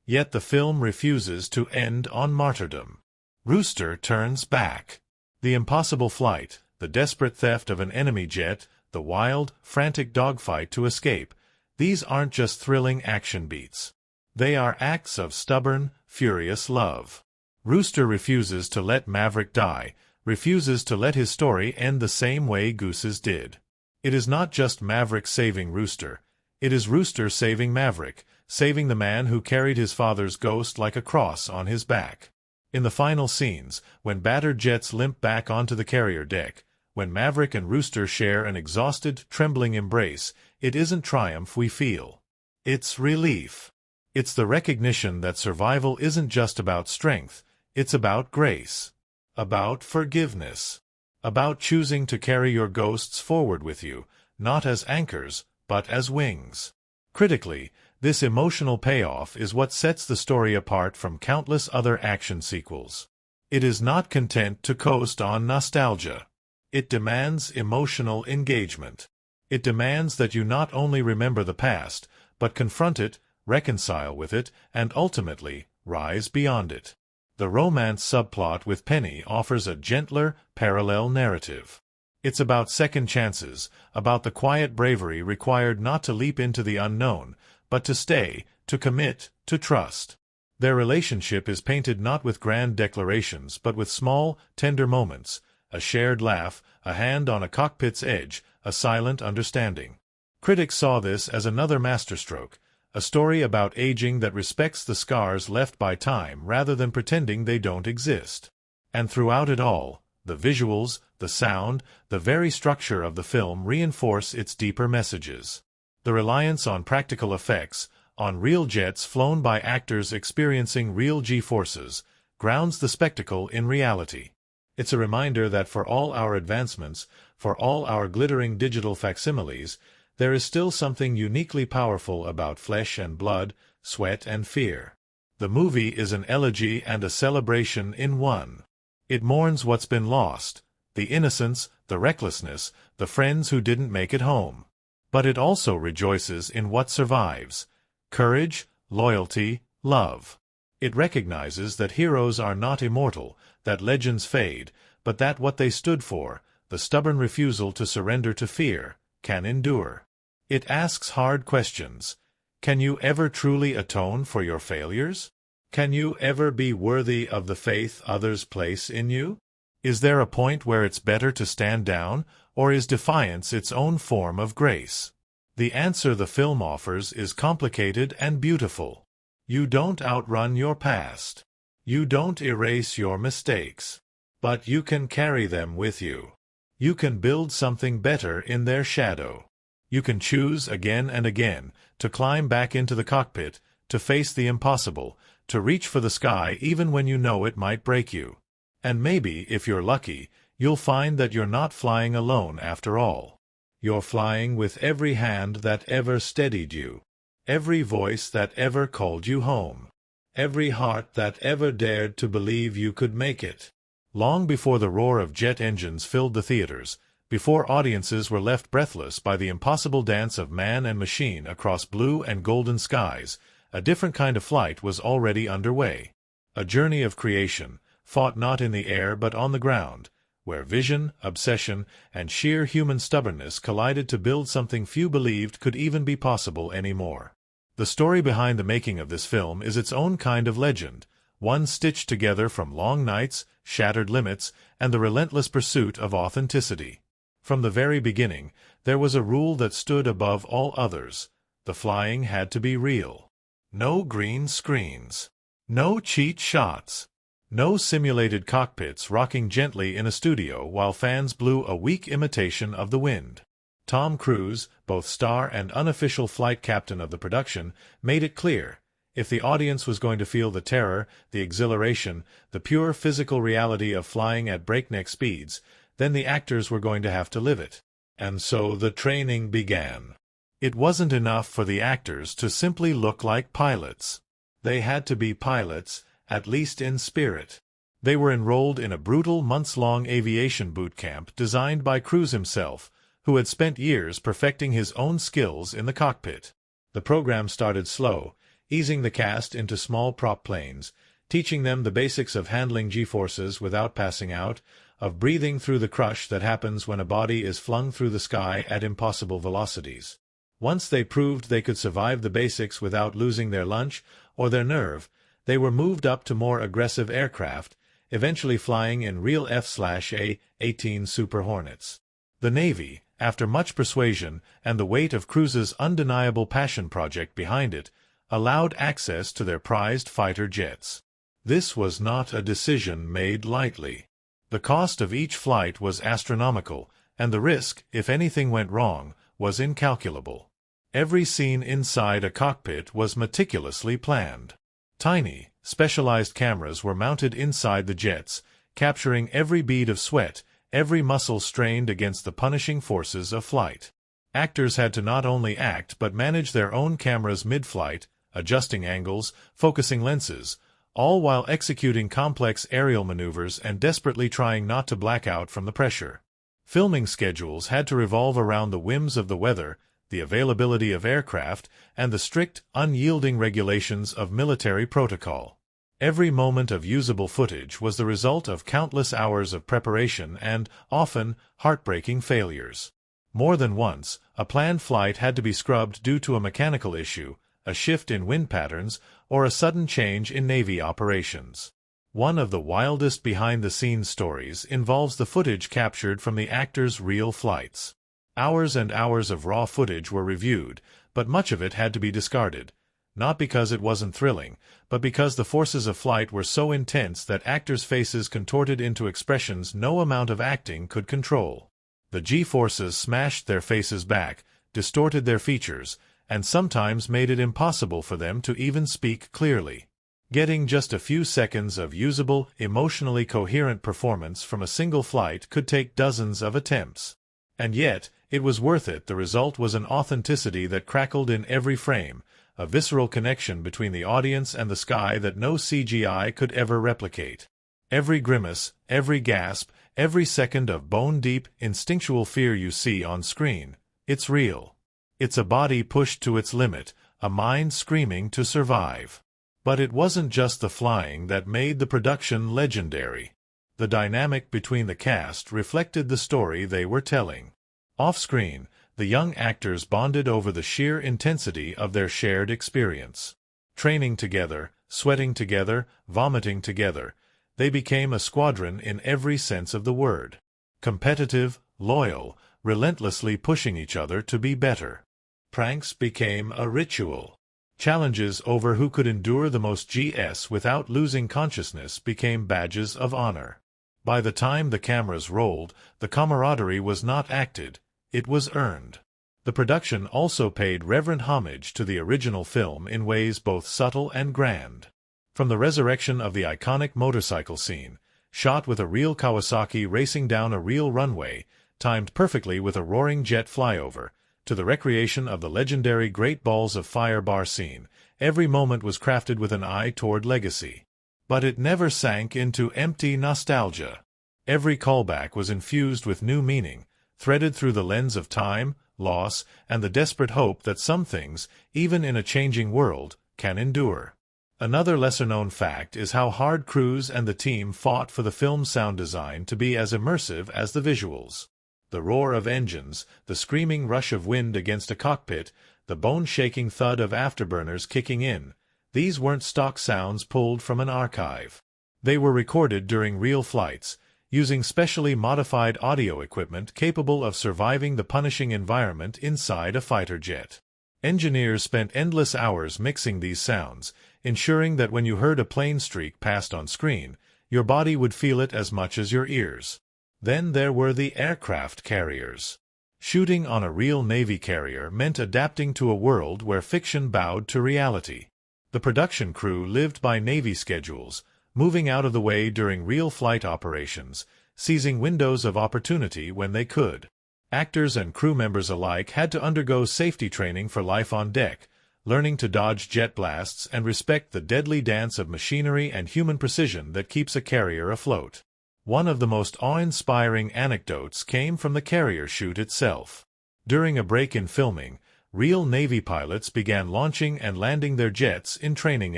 Yet the film refuses to end on martyrdom. Rooster turns back. The impossible flight, the desperate theft of an enemy jet, the wild, frantic dogfight to escape, these aren't just thrilling action beats. They are acts of stubborn, furious love. Rooster refuses to let Maverick die, refuses to let his story end the same way Goose's did. It is not just Maverick saving Rooster. It is Rooster saving Maverick, saving the man who carried his father's ghost like a cross on his back. In the final scenes, when battered jets limp back onto the carrier deck, when Maverick and Rooster share an exhausted, trembling embrace, it isn't triumph we feel. It's relief. It's the recognition that survival isn't just about strength, it's about grace, about forgiveness, about choosing to carry your ghosts forward with you, not as anchors, but as wings. Critically, this emotional payoff is what sets the story apart from countless other action sequels. It is not content to coast on nostalgia. It demands emotional engagement. It demands that you not only remember the past, but confront it, reconcile with it, and ultimately, rise beyond it. The romance subplot with Penny offers a gentler, parallel narrative. It's about second chances, about the quiet bravery required not to leap into the unknown, but to stay, to commit, to trust. Their relationship is painted not with grand declarations but with small, tender moments, a shared laugh, a hand on a cockpit's edge, a silent understanding. Critics saw this as another masterstroke, a story about aging that respects the scars left by time rather than pretending they don't exist. And throughout it all, the visuals, the sound, the very structure of the film reinforce its deeper messages. The reliance on practical effects, on real jets flown by actors experiencing real G-forces, grounds the spectacle in reality. It's a reminder that for all our advancements, for all our glittering digital facsimiles, there is still something uniquely powerful about flesh and blood, sweat and fear. The movie is an elegy and a celebration in one. It mourns what's been lost, the innocence, the recklessness, the friends who didn't make it home. But it also rejoices in what survives: courage, loyalty, love. It recognizes that heroes are not immortal, that legends fade, but that what they stood for, the stubborn refusal to surrender to fear, can endure. It asks hard questions. Can you ever truly atone for your failures? Can you ever be worthy of the faith others place in you? Is there a point where it's better to stand down, or is defiance its own form of grace? The answer the film offers is complicated and beautiful. You don't outrun your past. You don't erase your mistakes. But you can carry them with you. You can build something better in their shadow. You can choose again and again to climb back into the cockpit, to face the impossible, to reach for the sky even when you know it might break you. And maybe, if you're lucky, you'll find that you're not flying alone after all. You're flying with every hand that ever steadied you, every voice that ever called you home, every heart that ever dared to believe you could make it. Long before the roar of jet engines filled the theaters, before audiences were left breathless by the impossible dance of man and machine across blue and golden skies, a different kind of flight was already underway. A journey of creation, fought not in the air but on the ground, where vision, obsession, and sheer human stubbornness collided to build something few believed could even be possible anymore. The story behind the making of this film is its own kind of legend, one stitched together from long nights, shattered limits, and the relentless pursuit of authenticity. From the very beginning, there was a rule that stood above all others. The flying had to be real. No green screens. No cheat shots. No simulated cockpits rocking gently in a studio while fans blew a weak imitation of the wind. Tom Cruise, both star and unofficial flight captain of the production, made it clear. If the audience was going to feel the terror, the exhilaration, the pure physical reality of flying at breakneck speeds, then the actors were going to have to live it. And so the training began. It wasn't enough for the actors to simply look like pilots. They had to be pilots, at least in spirit. They were enrolled in a brutal months-long aviation boot camp designed by Cruise himself, who had spent years perfecting his own skills in the cockpit. The program started slow, easing the cast into small prop planes, teaching them the basics of handling G-forces without passing out, of breathing through the crush that happens when a body is flung through the sky at impossible velocities. Once they proved they could survive the basics without losing their lunch or their nerve, they were moved up to more aggressive aircraft, eventually flying in real F/A-18 Super Hornets. The Navy, after much persuasion and the weight of Cruise's undeniable passion project behind it, allowed access to their prized fighter jets. This was not a decision made lightly. The cost of each flight was astronomical, and the risk, if anything went wrong, was incalculable. Every scene inside a cockpit was meticulously planned. Tiny, specialized cameras were mounted inside the jets, capturing every bead of sweat, every muscle strained against the punishing forces of flight. Actors had to not only act but manage their own cameras mid-flight, adjusting angles, focusing lenses, all while executing complex aerial maneuvers and desperately trying not to black out from the pressure. Filming schedules had to revolve around the whims of the weather, the availability of aircraft, and the strict, unyielding regulations of military protocol. Every moment of usable footage was the result of countless hours of preparation and, often, heartbreaking failures. More than once, a planned flight had to be scrubbed due to a mechanical issue, a shift in wind patterns, or a sudden change in Navy operations. One of the wildest behind-the-scenes stories involves the footage captured from the actors' real flights. Hours and hours of raw footage were reviewed, but much of it had to be discarded, not because it wasn't thrilling, but because the forces of flight were so intense that actors' faces contorted into expressions no amount of acting could control. The G-forces smashed their faces back, distorted their features, and sometimes made it impossible for them to even speak clearly. Getting just a few seconds of usable, emotionally coherent performance from a single flight could take dozens of attempts. And yet, it was worth it. The result was an authenticity that crackled in every frame, a visceral connection between the audience and the sky that no CGI could ever replicate. Every grimace, every gasp, every second of bone-deep, instinctual fear you see on screen, it's real. It's a body pushed to its limit, a mind screaming to survive. But it wasn't just the flying that made the production legendary. The dynamic between the cast reflected the story they were telling. Off-screen, the young actors bonded over the sheer intensity of their shared experience. Training together, sweating together, vomiting together, they became a squadron in every sense of the word. Competitive, loyal, relentlessly pushing each other to be better. Pranks became a ritual. Challenges over who could endure the most GS without losing consciousness became badges of honor. By the time the cameras rolled, the camaraderie was not acted, it was earned. The production also paid reverent homage to the original film in ways both subtle and grand. From the resurrection of the iconic motorcycle scene, shot with a real Kawasaki racing down a real runway, timed perfectly with a roaring jet flyover, to the recreation of the legendary Great Balls of Fire bar scene, every moment was crafted with an eye toward legacy. But it never sank into empty nostalgia. Every callback was infused with new meaning, threaded through the lens of time, loss, and the desperate hope that some things, even in a changing world, can endure. Another lesser-known fact is how hard Cruise and the team fought for the film's sound design to be as immersive as the visuals. The roar of engines, the screaming rush of wind against a cockpit, the bone-shaking thud of afterburners kicking in, these weren't stock sounds pulled from an archive. They were recorded during real flights, using specially modified audio equipment capable of surviving the punishing environment inside a fighter jet. Engineers spent endless hours mixing these sounds, ensuring that when you heard a plane streak passed on screen, your body would feel it as much as your ears. Then there were the aircraft carriers. Shooting on a real Navy carrier meant adapting to a world where fiction bowed to reality. The production crew lived by Navy schedules, moving out of the way during real flight operations, seizing windows of opportunity when they could. Actors and crew members alike had to undergo safety training for life on deck, learning to dodge jet blasts and respect the deadly dance of machinery and human precision that keeps a carrier afloat. One of the most awe-inspiring anecdotes came from the carrier shoot itself. During a break in filming, real Navy pilots began launching and landing their jets in training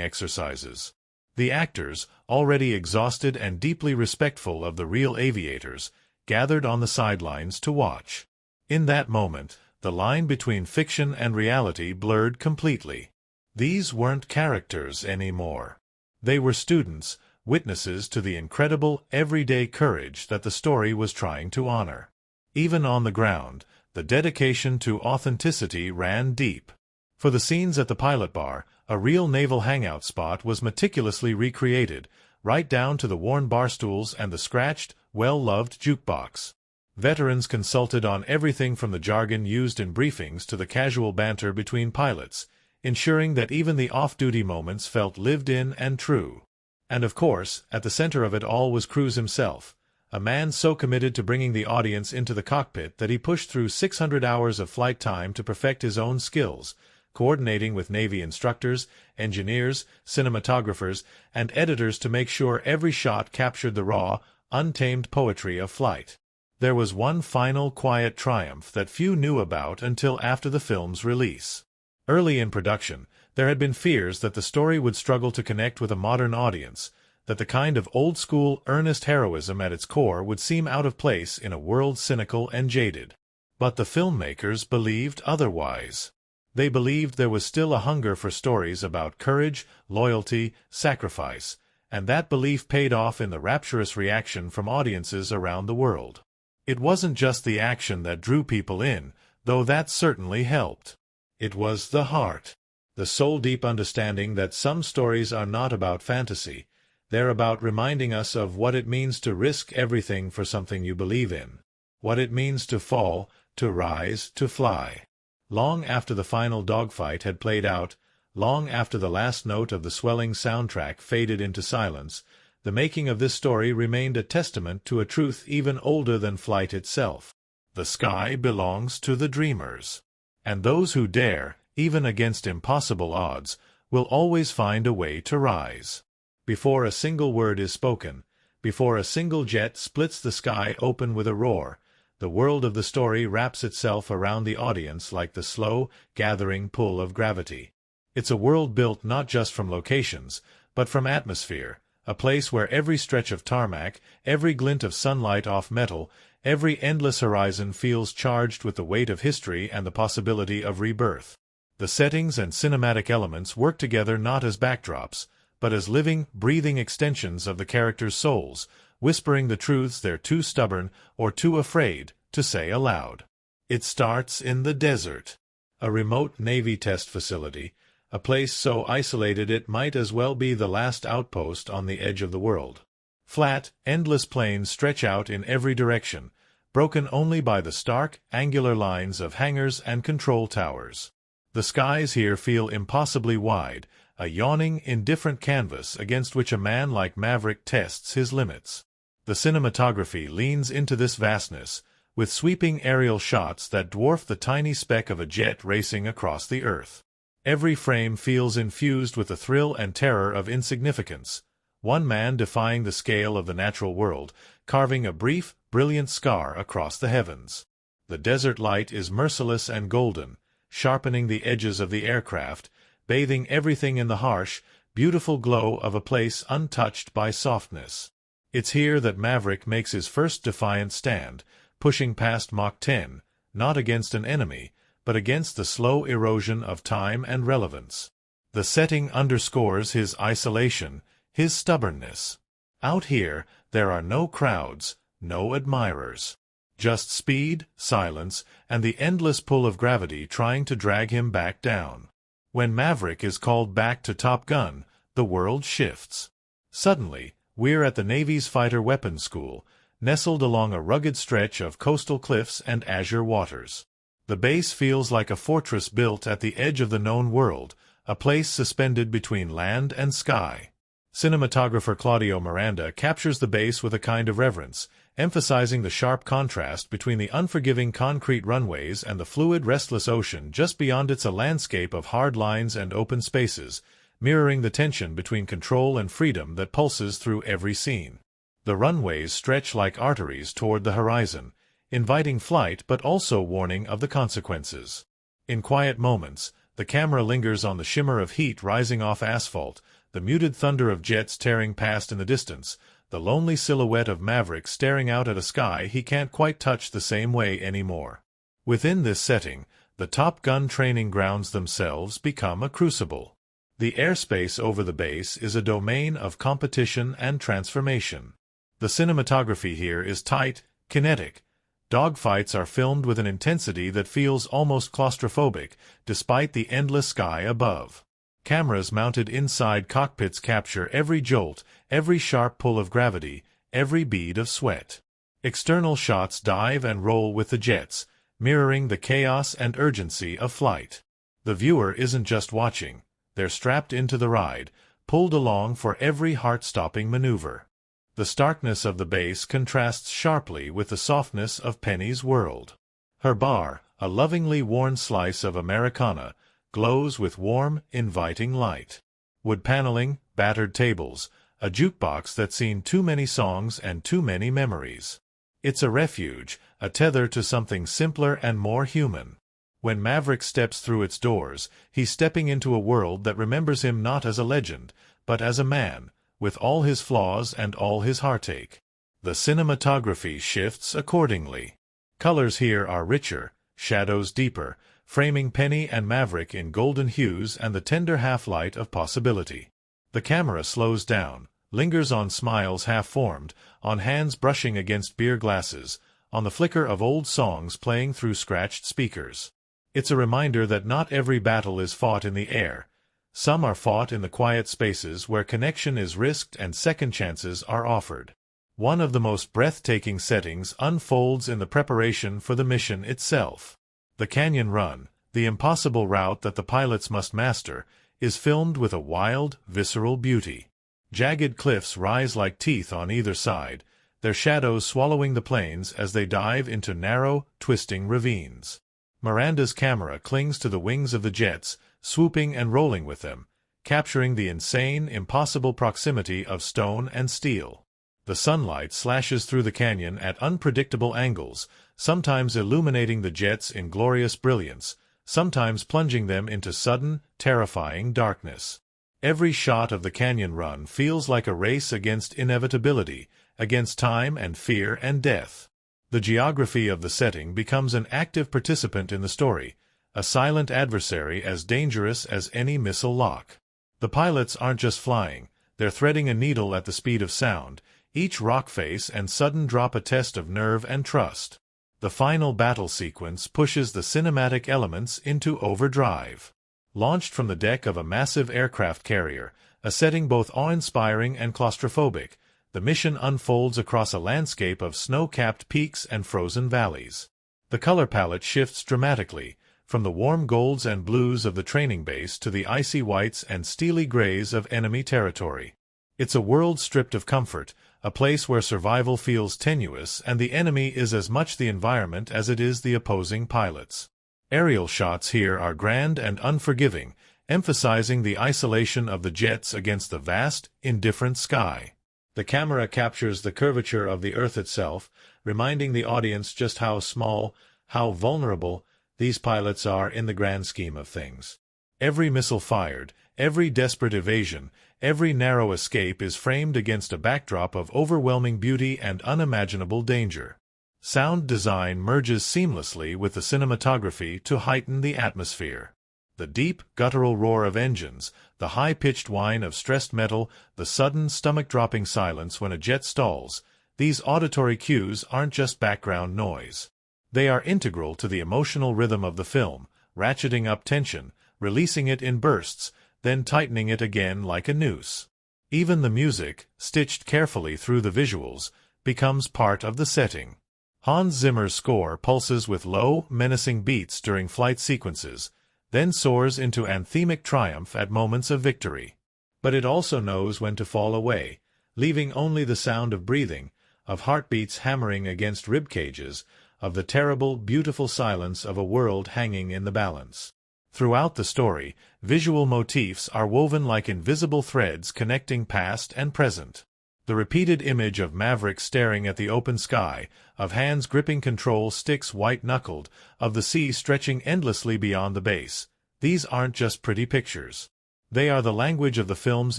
exercises. The actors, already exhausted and deeply respectful of the real aviators, gathered on the sidelines to watch. In that moment, the line between fiction and reality blurred completely. These weren't characters anymore. They were students, witnesses to the incredible, everyday courage that the story was trying to honor. Even on the ground, the dedication to authenticity ran deep. For the scenes at the pilot bar, a real naval hangout spot was meticulously recreated, right down to the worn bar stools and the scratched, well-loved jukebox. Veterans consulted on everything from the jargon used in briefings to the casual banter between pilots, ensuring that even the off-duty moments felt lived in and true. And of course, at the center of it all was Cruise himself, a man so committed to bringing the audience into the cockpit that he pushed through 600 hours of flight time to perfect his own skills, coordinating with Navy instructors, engineers, cinematographers, and editors to make sure every shot captured the raw, untamed poetry of flight. There was one final quiet triumph that few knew about until after the film's release. Early in production, there had been fears that the story would struggle to connect with a modern audience, that the kind of old-school, earnest heroism at its core would seem out of place in a world cynical and jaded. But the filmmakers believed otherwise. They believed there was still a hunger for stories about courage, loyalty, sacrifice, and that belief paid off in the rapturous reaction from audiences around the world. It wasn't just the action that drew people in, though that certainly helped. It was the heart, the soul-deep understanding that some stories are not about fantasy. They're about reminding us of what it means to risk everything for something you believe in, what it means to fall, to rise, to fly. Long after the final dogfight had played out, long after the last note of the swelling soundtrack faded into silence, the making of this story remained a testament to a truth even older than flight itself. The sky belongs to the dreamers. And those who dare, even against impossible odds, will always find a way to rise. Before a single word is spoken, before a single jet splits the sky open with a roar, the world of the story wraps itself around the audience like the slow, gathering pull of gravity. It's a world built not just from locations, but from atmosphere, a place where every stretch of tarmac, every glint of sunlight off metal, every endless horizon feels charged with the weight of history and the possibility of rebirth. The settings and cinematic elements work together not as backdrops, but as living, breathing extensions of the characters' souls, whispering the truths they're too stubborn or too afraid to say aloud. It starts in the desert, a remote Navy test facility, a place so isolated it might as well be the last outpost on the edge of the world. Flat, endless plains stretch out in every direction, broken only by the stark, angular lines of hangars and control towers. The skies here feel impossibly wide, a yawning, indifferent canvas against which a man like Maverick tests his limits. The cinematography leans into this vastness, with sweeping aerial shots that dwarf the tiny speck of a jet racing across the earth. Every frame feels infused with the thrill and terror of insignificance, one man defying the scale of the natural world, carving a brief, brilliant scar across the heavens. The desert light is merciless and golden, sharpening the edges of the aircraft, bathing everything in the harsh, beautiful glow of a place untouched by softness. It's here that Maverick makes his first defiant stand, pushing past Mach 10, not against an enemy, but against the slow erosion of time and relevance. The setting underscores his isolation, his stubbornness. Out here, there are no crowds, no admirers. Just speed, silence, and the endless pull of gravity trying to drag him back down. When Maverick is called back to Top Gun, the world shifts. Suddenly, we're at the Navy's fighter weapons school, nestled along a rugged stretch of coastal cliffs and azure waters. The base feels like a fortress built at the edge of the known world, a place suspended between land and sky. Cinematographer Claudio Miranda captures the base with a kind of reverence, emphasizing the sharp contrast between the unforgiving concrete runways and the fluid, restless ocean just beyond. It's a landscape of hard lines and open spaces, mirroring the tension between control and freedom that pulses through every scene. The runways stretch like arteries toward the horizon, inviting flight but also warning of the consequences. In quiet moments, the camera lingers on the shimmer of heat rising off asphalt, the muted thunder of jets tearing past in the distance, the lonely silhouette of Maverick staring out at a sky he can't quite touch the same way anymore. Within this setting, the Top Gun training grounds themselves become a crucible. The airspace over the base is a domain of competition and transformation. The cinematography here is tight, kinetic. Dogfights are filmed with an intensity that feels almost claustrophobic, despite the endless sky above. Cameras mounted inside cockpits capture every jolt, every sharp pull of gravity, every bead of sweat. External shots dive and roll with the jets, mirroring the chaos and urgency of flight. The viewer isn't just watching, they're strapped into the ride, pulled along for every heart-stopping maneuver. The starkness of the base contrasts sharply with the softness of Penny's world. Her bar, a lovingly worn slice of Americana, glows with warm, inviting light. Wood paneling, battered tables, a jukebox that's seen too many songs and too many memories. It's a refuge, a tether to something simpler and more human. When Maverick steps through its doors, he's stepping into a world that remembers him not as a legend, but as a man, with all his flaws and all his heartache. The cinematography shifts accordingly. Colors here are richer, shadows deeper, framing Penny and Maverick in golden hues and the tender half-light of possibility. The camera slows down, lingers on smiles half-formed, on hands brushing against beer glasses, on the flicker of old songs playing through scratched speakers. It's a reminder that not every battle is fought in the air. Some are fought in the quiet spaces where connection is risked and second chances are offered. One of the most breathtaking settings unfolds in the preparation for the mission itself. The canyon run, the impossible route that the pilots must master, is filmed with a wild, visceral beauty. Jagged cliffs rise like teeth on either side, their shadows swallowing the plains as they dive into narrow, twisting ravines. Miranda's camera clings to the wings of the jets, swooping and rolling with them, capturing the insane, impossible proximity of stone and steel. The sunlight slashes through the canyon at unpredictable angles, sometimes illuminating the jets in glorious brilliance, sometimes plunging them into sudden, terrifying darkness. Every shot of the canyon run feels like a race against inevitability, against time and fear and death. The geography of the setting becomes an active participant in the story, a silent adversary as dangerous as any missile lock. The pilots aren't just flying, they're threading a needle at the speed of sound, each rock face and sudden drop a test of nerve and trust. The final battle sequence pushes the cinematic elements into overdrive. Launched from the deck of a massive aircraft carrier, a setting both awe-inspiring and claustrophobic, the mission unfolds across a landscape of snow-capped peaks and frozen valleys. The color palette shifts dramatically, from the warm golds and blues of the training base to the icy whites and steely grays of enemy territory. It's a world stripped of comfort, a place where survival feels tenuous and the enemy is as much the environment as it is the opposing pilots. Aerial shots here are grand and unforgiving, emphasizing the isolation of the jets against the vast, indifferent sky. The camera captures the curvature of the Earth itself, reminding the audience just how small, how vulnerable, these pilots are in the grand scheme of things. Every missile fired, every desperate evasion, every narrow escape is framed against a backdrop of overwhelming beauty and unimaginable danger. Sound design merges seamlessly with the cinematography to heighten the atmosphere. The deep, guttural roar of engines, the high-pitched whine of stressed metal, the sudden, stomach-dropping silence when a jet stalls, these auditory cues aren't just background noise. They are integral to the emotional rhythm of the film, ratcheting up tension, releasing it in bursts, then tightening it again like a noose. Even the music, stitched carefully through the visuals, becomes part of the setting. Hans Zimmer's score pulses with low, menacing beats during flight sequences, then soars into anthemic triumph at moments of victory. But it also knows when to fall away, leaving only the sound of breathing, of heartbeats hammering against rib cages, of the terrible, beautiful silence of a world hanging in the balance. Throughout the story, visual motifs are woven like invisible threads connecting past and present. The repeated image of Maverick staring at the open sky, of hands gripping control sticks white-knuckled, of the sea stretching endlessly beyond the base. These aren't just pretty pictures. They are the language of the film's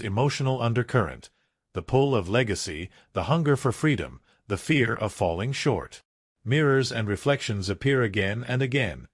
emotional undercurrent, the pull of legacy, the hunger for freedom, the fear of falling short. Mirrors and reflections appear again and again.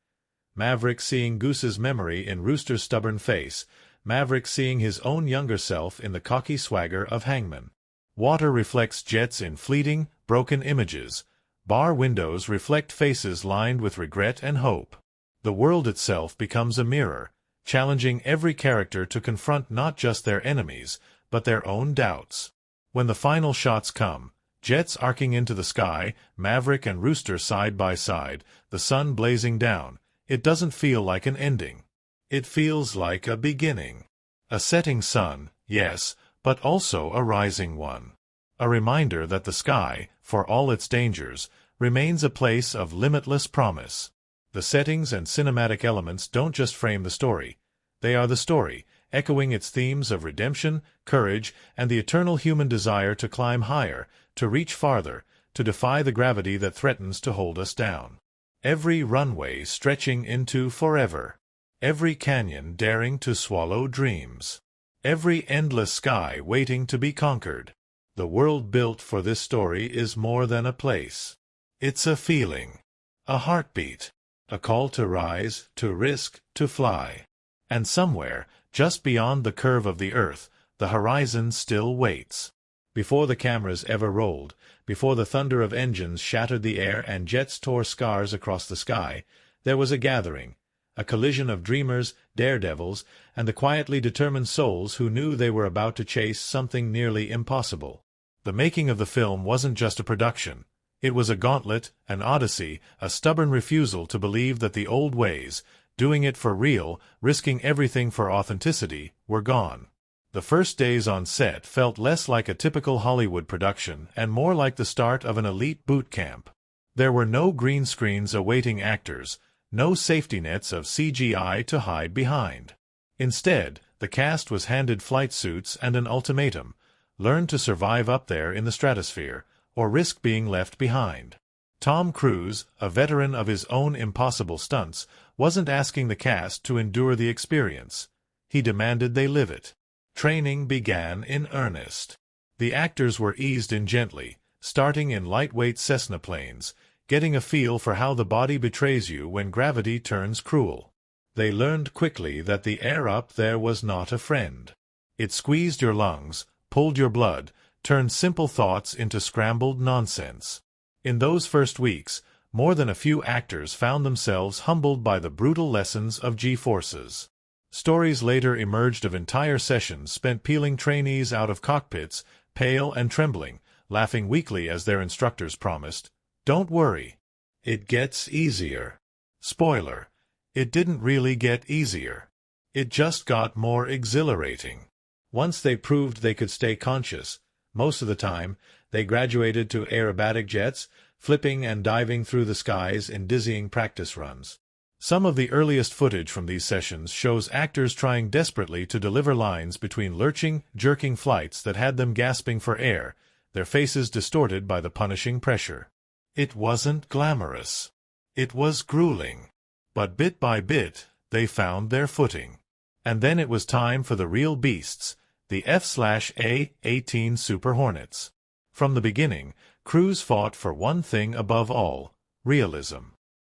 Maverick seeing Goose's memory in Rooster's stubborn face, Maverick seeing his own younger self in the cocky swagger of Hangman. Water reflects jets in fleeting, broken images. Bar windows reflect faces lined with regret and hope. The world itself becomes a mirror, challenging every character to confront not just their enemies, but their own doubts. When the final shots come, jets arcing into the sky, Maverick and Rooster side by side, the sun blazing down, it doesn't feel like an ending. It feels like a beginning. A setting sun, yes, but also a rising one. A reminder that the sky, for all its dangers, remains a place of limitless promise. The settings and cinematic elements don't just frame the story. They are the story, echoing its themes of redemption, courage, and the eternal human desire to climb higher, to reach farther, to defy the gravity that threatens to hold us down. Every runway stretching into forever. Every canyon daring to swallow dreams. Every endless sky waiting to be conquered. The world built for this story is more than a place. It's a feeling. A heartbeat. A call to rise, to risk, to fly. And somewhere, just beyond the curve of the Earth, the horizon still waits. Before the cameras ever rolled, before the thunder of engines shattered the air and jets tore scars across the sky, there was a gathering, a collision of dreamers, daredevils, and the quietly determined souls who knew they were about to chase something nearly impossible. The making of the film wasn't just a production. It was a gauntlet, an odyssey, a stubborn refusal to believe that the old ways, doing it for real, risking everything for authenticity, were gone. The first days on set felt less like a typical Hollywood production and more like the start of an elite boot camp. There were no green screens awaiting actors, no safety nets of CGI to hide behind. Instead, the cast was handed flight suits and an ultimatum: learn to survive up there in the stratosphere, or risk being left behind. Tom Cruise, a veteran of his own impossible stunts, wasn't asking the cast to endure the experience. He demanded they live it. Training began in earnest. The actors were eased in gently, starting in lightweight Cessna planes, getting a feel for how the body betrays you when gravity turns cruel. They learned quickly that the air up there was not a friend. It squeezed your lungs, pulled your blood, turned simple thoughts into scrambled nonsense. In those first weeks, more than a few actors found themselves humbled by the brutal lessons of G-forces. Stories later emerged of entire sessions spent peeling trainees out of cockpits, pale and trembling, laughing weakly as their instructors promised, "Don't worry. It gets easier." Spoiler: it didn't really get easier. It just got more exhilarating. Once they proved they could stay conscious, most of the time, they graduated to aerobatic jets, flipping and diving through the skies in dizzying practice runs. Some of the earliest footage from these sessions shows actors trying desperately to deliver lines between lurching, jerking flights that had them gasping for air, their faces distorted by the punishing pressure. It wasn't glamorous. It was grueling. But bit by bit, they found their footing. And then it was time for the real beasts, the F/A-18 Super Hornets. From the beginning, crews fought for one thing above all: realism.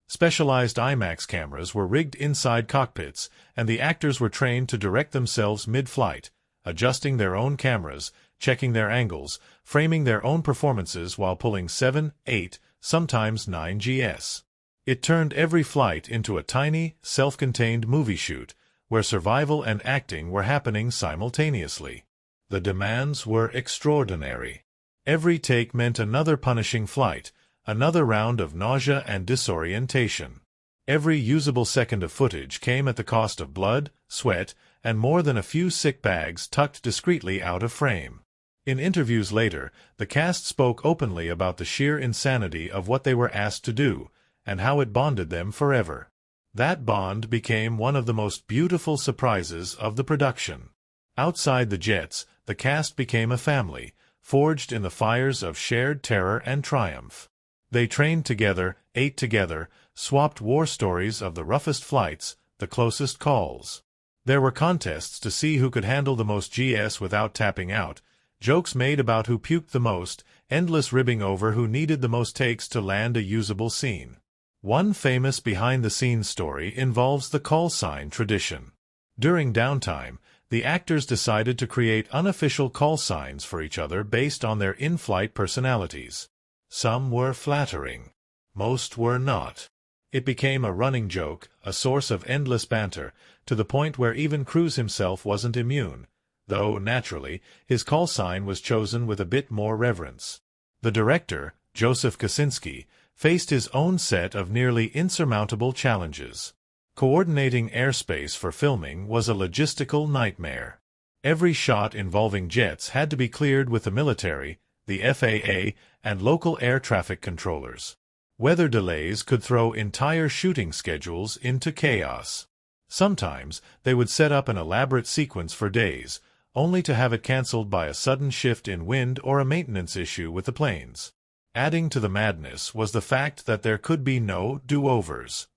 Specialized IMAX cameras were rigged inside cockpits, and the actors were trained to direct themselves mid-flight, adjusting their own cameras, checking their angles, framing their own performances while pulling 7, 8, sometimes 9 GS. It turned every flight into a tiny, self-contained movie shoot, where survival and acting were happening simultaneously. The demands were extraordinary. Every take meant another punishing flight, another round of nausea and disorientation. Every usable second of footage came at the cost of blood, sweat, and more than a few sick bags tucked discreetly out of frame. In interviews later, the cast spoke openly about the sheer insanity of what they were asked to do, and how it bonded them forever. That bond became one of the most beautiful surprises of the production. Outside the jets, the cast became a family, forged in the fires of shared terror and triumph. They trained together, ate together, swapped war stories of the roughest flights, the closest calls. There were contests to see who could handle the most GS without tapping out, jokes made about who puked the most, endless ribbing over who needed the most takes to land a usable scene. One famous behind-the-scenes story involves the call sign tradition. During downtime, the actors decided to create unofficial call signs for each other based on their in-flight personalities. Some were flattering. Most were not. It became a running joke, a source of endless banter, to the point where even Cruise himself wasn't immune, though, naturally, his call sign was chosen with a bit more reverence. The director, Joseph Kosinski, faced his own set of nearly insurmountable challenges. Coordinating airspace for filming was a logistical nightmare. Every shot involving jets had to be cleared with the military, the FAA, and local air traffic controllers. Weather delays could throw entire shooting schedules into chaos. Sometimes they would set up an elaborate sequence for days, only to have it cancelled by a sudden shift in wind or a maintenance issue with the planes. Adding to the madness was the fact that there could be no do-overs.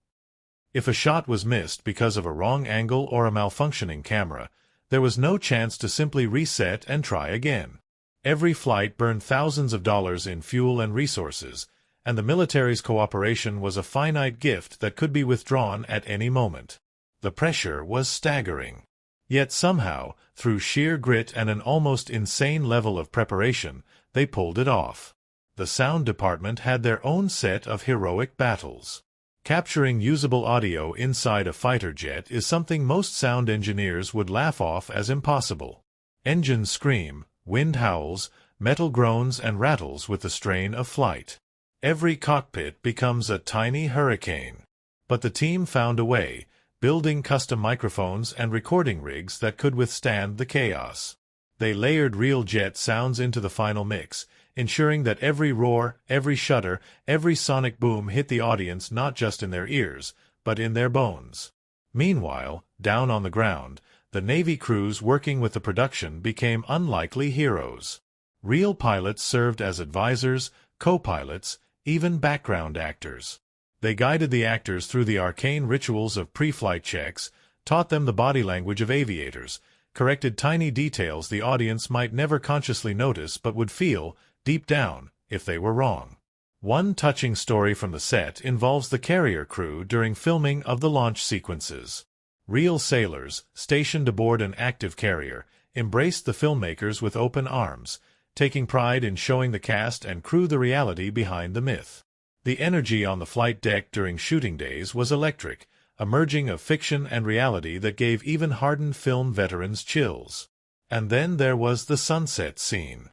If a shot was missed because of a wrong angle or a malfunctioning camera, there was no chance to simply reset and try again. Every flight burned thousands of dollars in fuel and resources, and the military's cooperation was a finite gift that could be withdrawn at any moment. The pressure was staggering. Yet somehow, through sheer grit and an almost insane level of preparation, they pulled it off. The sound department had their own set of heroic battles. Capturing usable audio inside a fighter jet is something most sound engineers would laugh off as impossible. Engines scream, wind howls, metal groans and rattles with the strain of flight. Every cockpit becomes a tiny hurricane. But the team found a way, building custom microphones and recording rigs that could withstand the chaos. They layered real jet sounds into the final mix, ensuring that every roar, every shudder, every sonic boom hit the audience not just in their ears, but in their bones. Meanwhile, down on the ground, the Navy crews working with the production became unlikely heroes. Real pilots served as advisors, co-pilots, even background actors. They guided the actors through the arcane rituals of pre-flight checks, taught them the body language of aviators, corrected tiny details the audience might never consciously notice but would feel, deep down, if they were wrong. One touching story from the set involves the carrier crew during filming of the launch sequences. Real sailors, stationed aboard an active carrier, embraced the filmmakers with open arms, taking pride in showing the cast and crew the reality behind the myth. The energy on the flight deck during shooting days was electric, a merging of fiction and reality that gave even hardened film veterans chills. And then there was the sunset scene.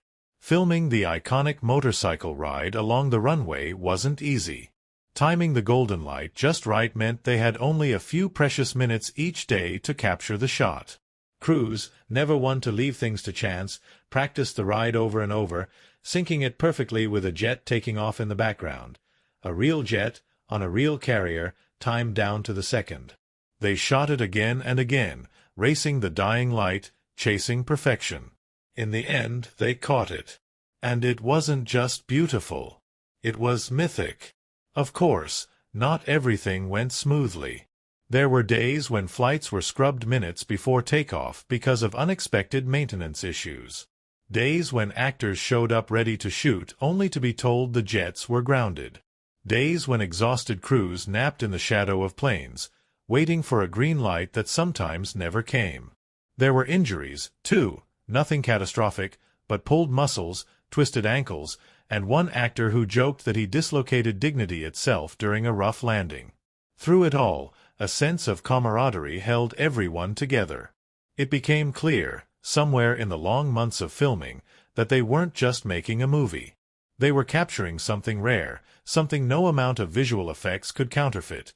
Filming the iconic motorcycle ride along the runway wasn't easy. Timing the golden light just right meant they had only a few precious minutes each day to capture the shot. Cruise, never one to leave things to chance, practiced the ride over and over, syncing it perfectly with a jet taking off in the background. A real jet, on a real carrier, timed down to the second. They shot it again and again, racing the dying light, chasing perfection. In the end, they caught it. And it wasn't just beautiful. It was mythic. Of course, not everything went smoothly. There were days when flights were scrubbed minutes before takeoff because of unexpected maintenance issues. Days when actors showed up ready to shoot only to be told the jets were grounded. Days when exhausted crews napped in the shadow of planes, waiting for a green light that sometimes never came. There were injuries, too, nothing catastrophic, but pulled muscles, twisted ankles, and one actor who joked that he dislocated dignity itself during a rough landing. Through it all, a sense of camaraderie held everyone together. It became clear, somewhere in the long months of filming, that they weren't just making a movie. They were capturing something rare, something no amount of visual effects could counterfeit.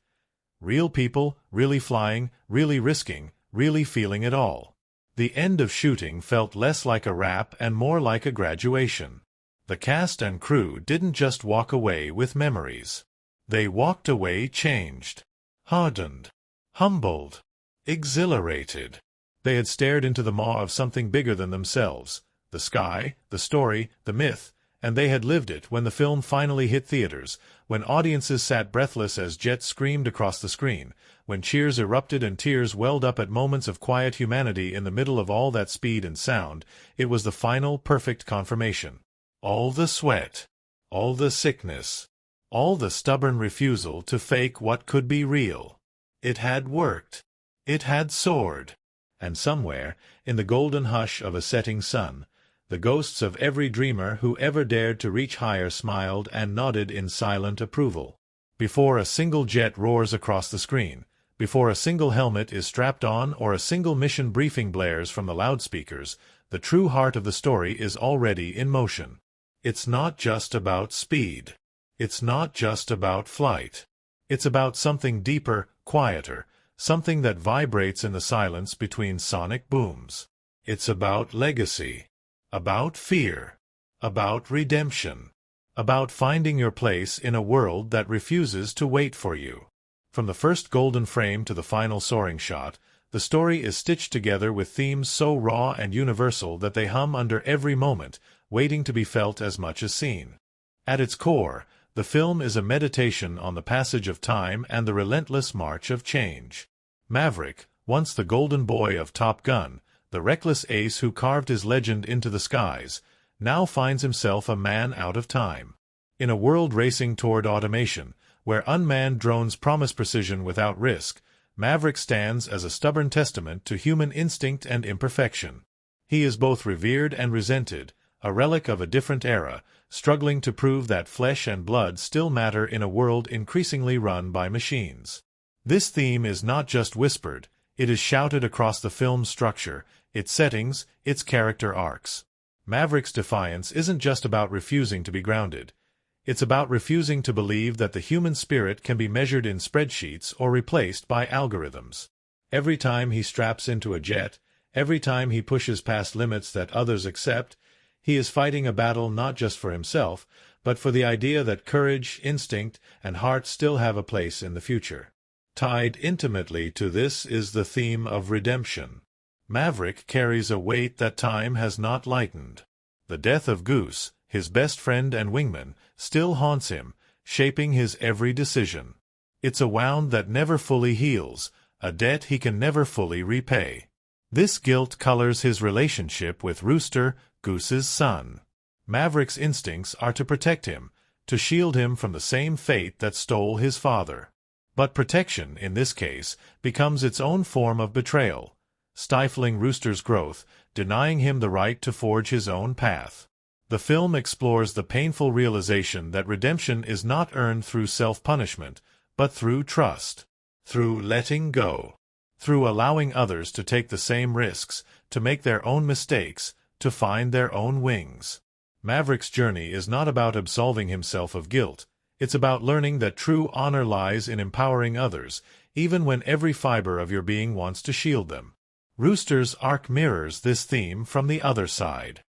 Real people, really flying, really risking, really feeling it all. The end of shooting felt less like a wrap and more like a graduation. The cast and crew didn't just walk away with memories. They walked away changed, hardened, humbled, exhilarated. They had stared into the maw of something bigger than themselves, the sky, the story, the myth, and they had lived it when the film finally hit theaters, when audiences sat breathless as jets screamed across the screen, when cheers erupted and tears welled up at moments of quiet humanity in the middle of all that speed and sound. It was the final, perfect confirmation. All the sweat, all the sickness, all the stubborn refusal to fake what could be real. It had worked. It had soared. And somewhere, in the golden hush of a setting sun, the ghosts of every dreamer who ever dared to reach higher smiled and nodded in silent approval. Before a single jet roars across the screen, before a single helmet is strapped on or a single mission briefing blares from the loudspeakers, the true heart of the story is already in motion. It's not just about speed. It's not just about flight. It's about something deeper, quieter, something that vibrates in the silence between sonic booms. It's about legacy. About fear, about redemption, about finding your place in a world that refuses to wait for you. From the first golden frame to the final soaring shot, the story is stitched together with themes so raw and universal that they hum under every moment, waiting to be felt as much as seen. At its core, the film is a meditation on the passage of time and the relentless march of change. Maverick, once the golden boy of Top Gun, the reckless ace who carved his legend into the skies, now finds himself a man out of time. In a world racing toward automation, where unmanned drones promise precision without risk, Maverick stands as a stubborn testament to human instinct and imperfection. He is both revered and resented, a relic of a different era, struggling to prove that flesh and blood still matter in a world increasingly run by machines. This theme is not just whispered, it is shouted across the film's structure, its settings, its character arcs. Maverick's defiance isn't just about refusing to be grounded. It's about refusing to believe that the human spirit can be measured in spreadsheets or replaced by algorithms. Every time he straps into a jet, every time he pushes past limits that others accept, he is fighting a battle not just for himself, but for the idea that courage, instinct, and heart still have a place in the future. Tied intimately to this is the theme of redemption. Maverick carries a weight that time has not lightened. The death of Goose, his best friend and wingman, still haunts him, shaping his every decision. It's a wound that never fully heals, a debt he can never fully repay. This guilt colors his relationship with Rooster, Goose's son. Maverick's instincts are to protect him, to shield him from the same fate that stole his father. But protection, in this case, becomes its own form of betrayal, stifling Rooster's growth, denying him the right to forge his own path. The film explores the painful realization that redemption is not earned through self-punishment, but through trust, through letting go, through allowing others to take the same risks, to make their own mistakes, to find their own wings. Maverick's journey is not about absolving himself of guilt. It's about learning that true honor lies in empowering others, even when every fiber of your being wants to shield them. Rooster's arc mirrors this theme from the other side.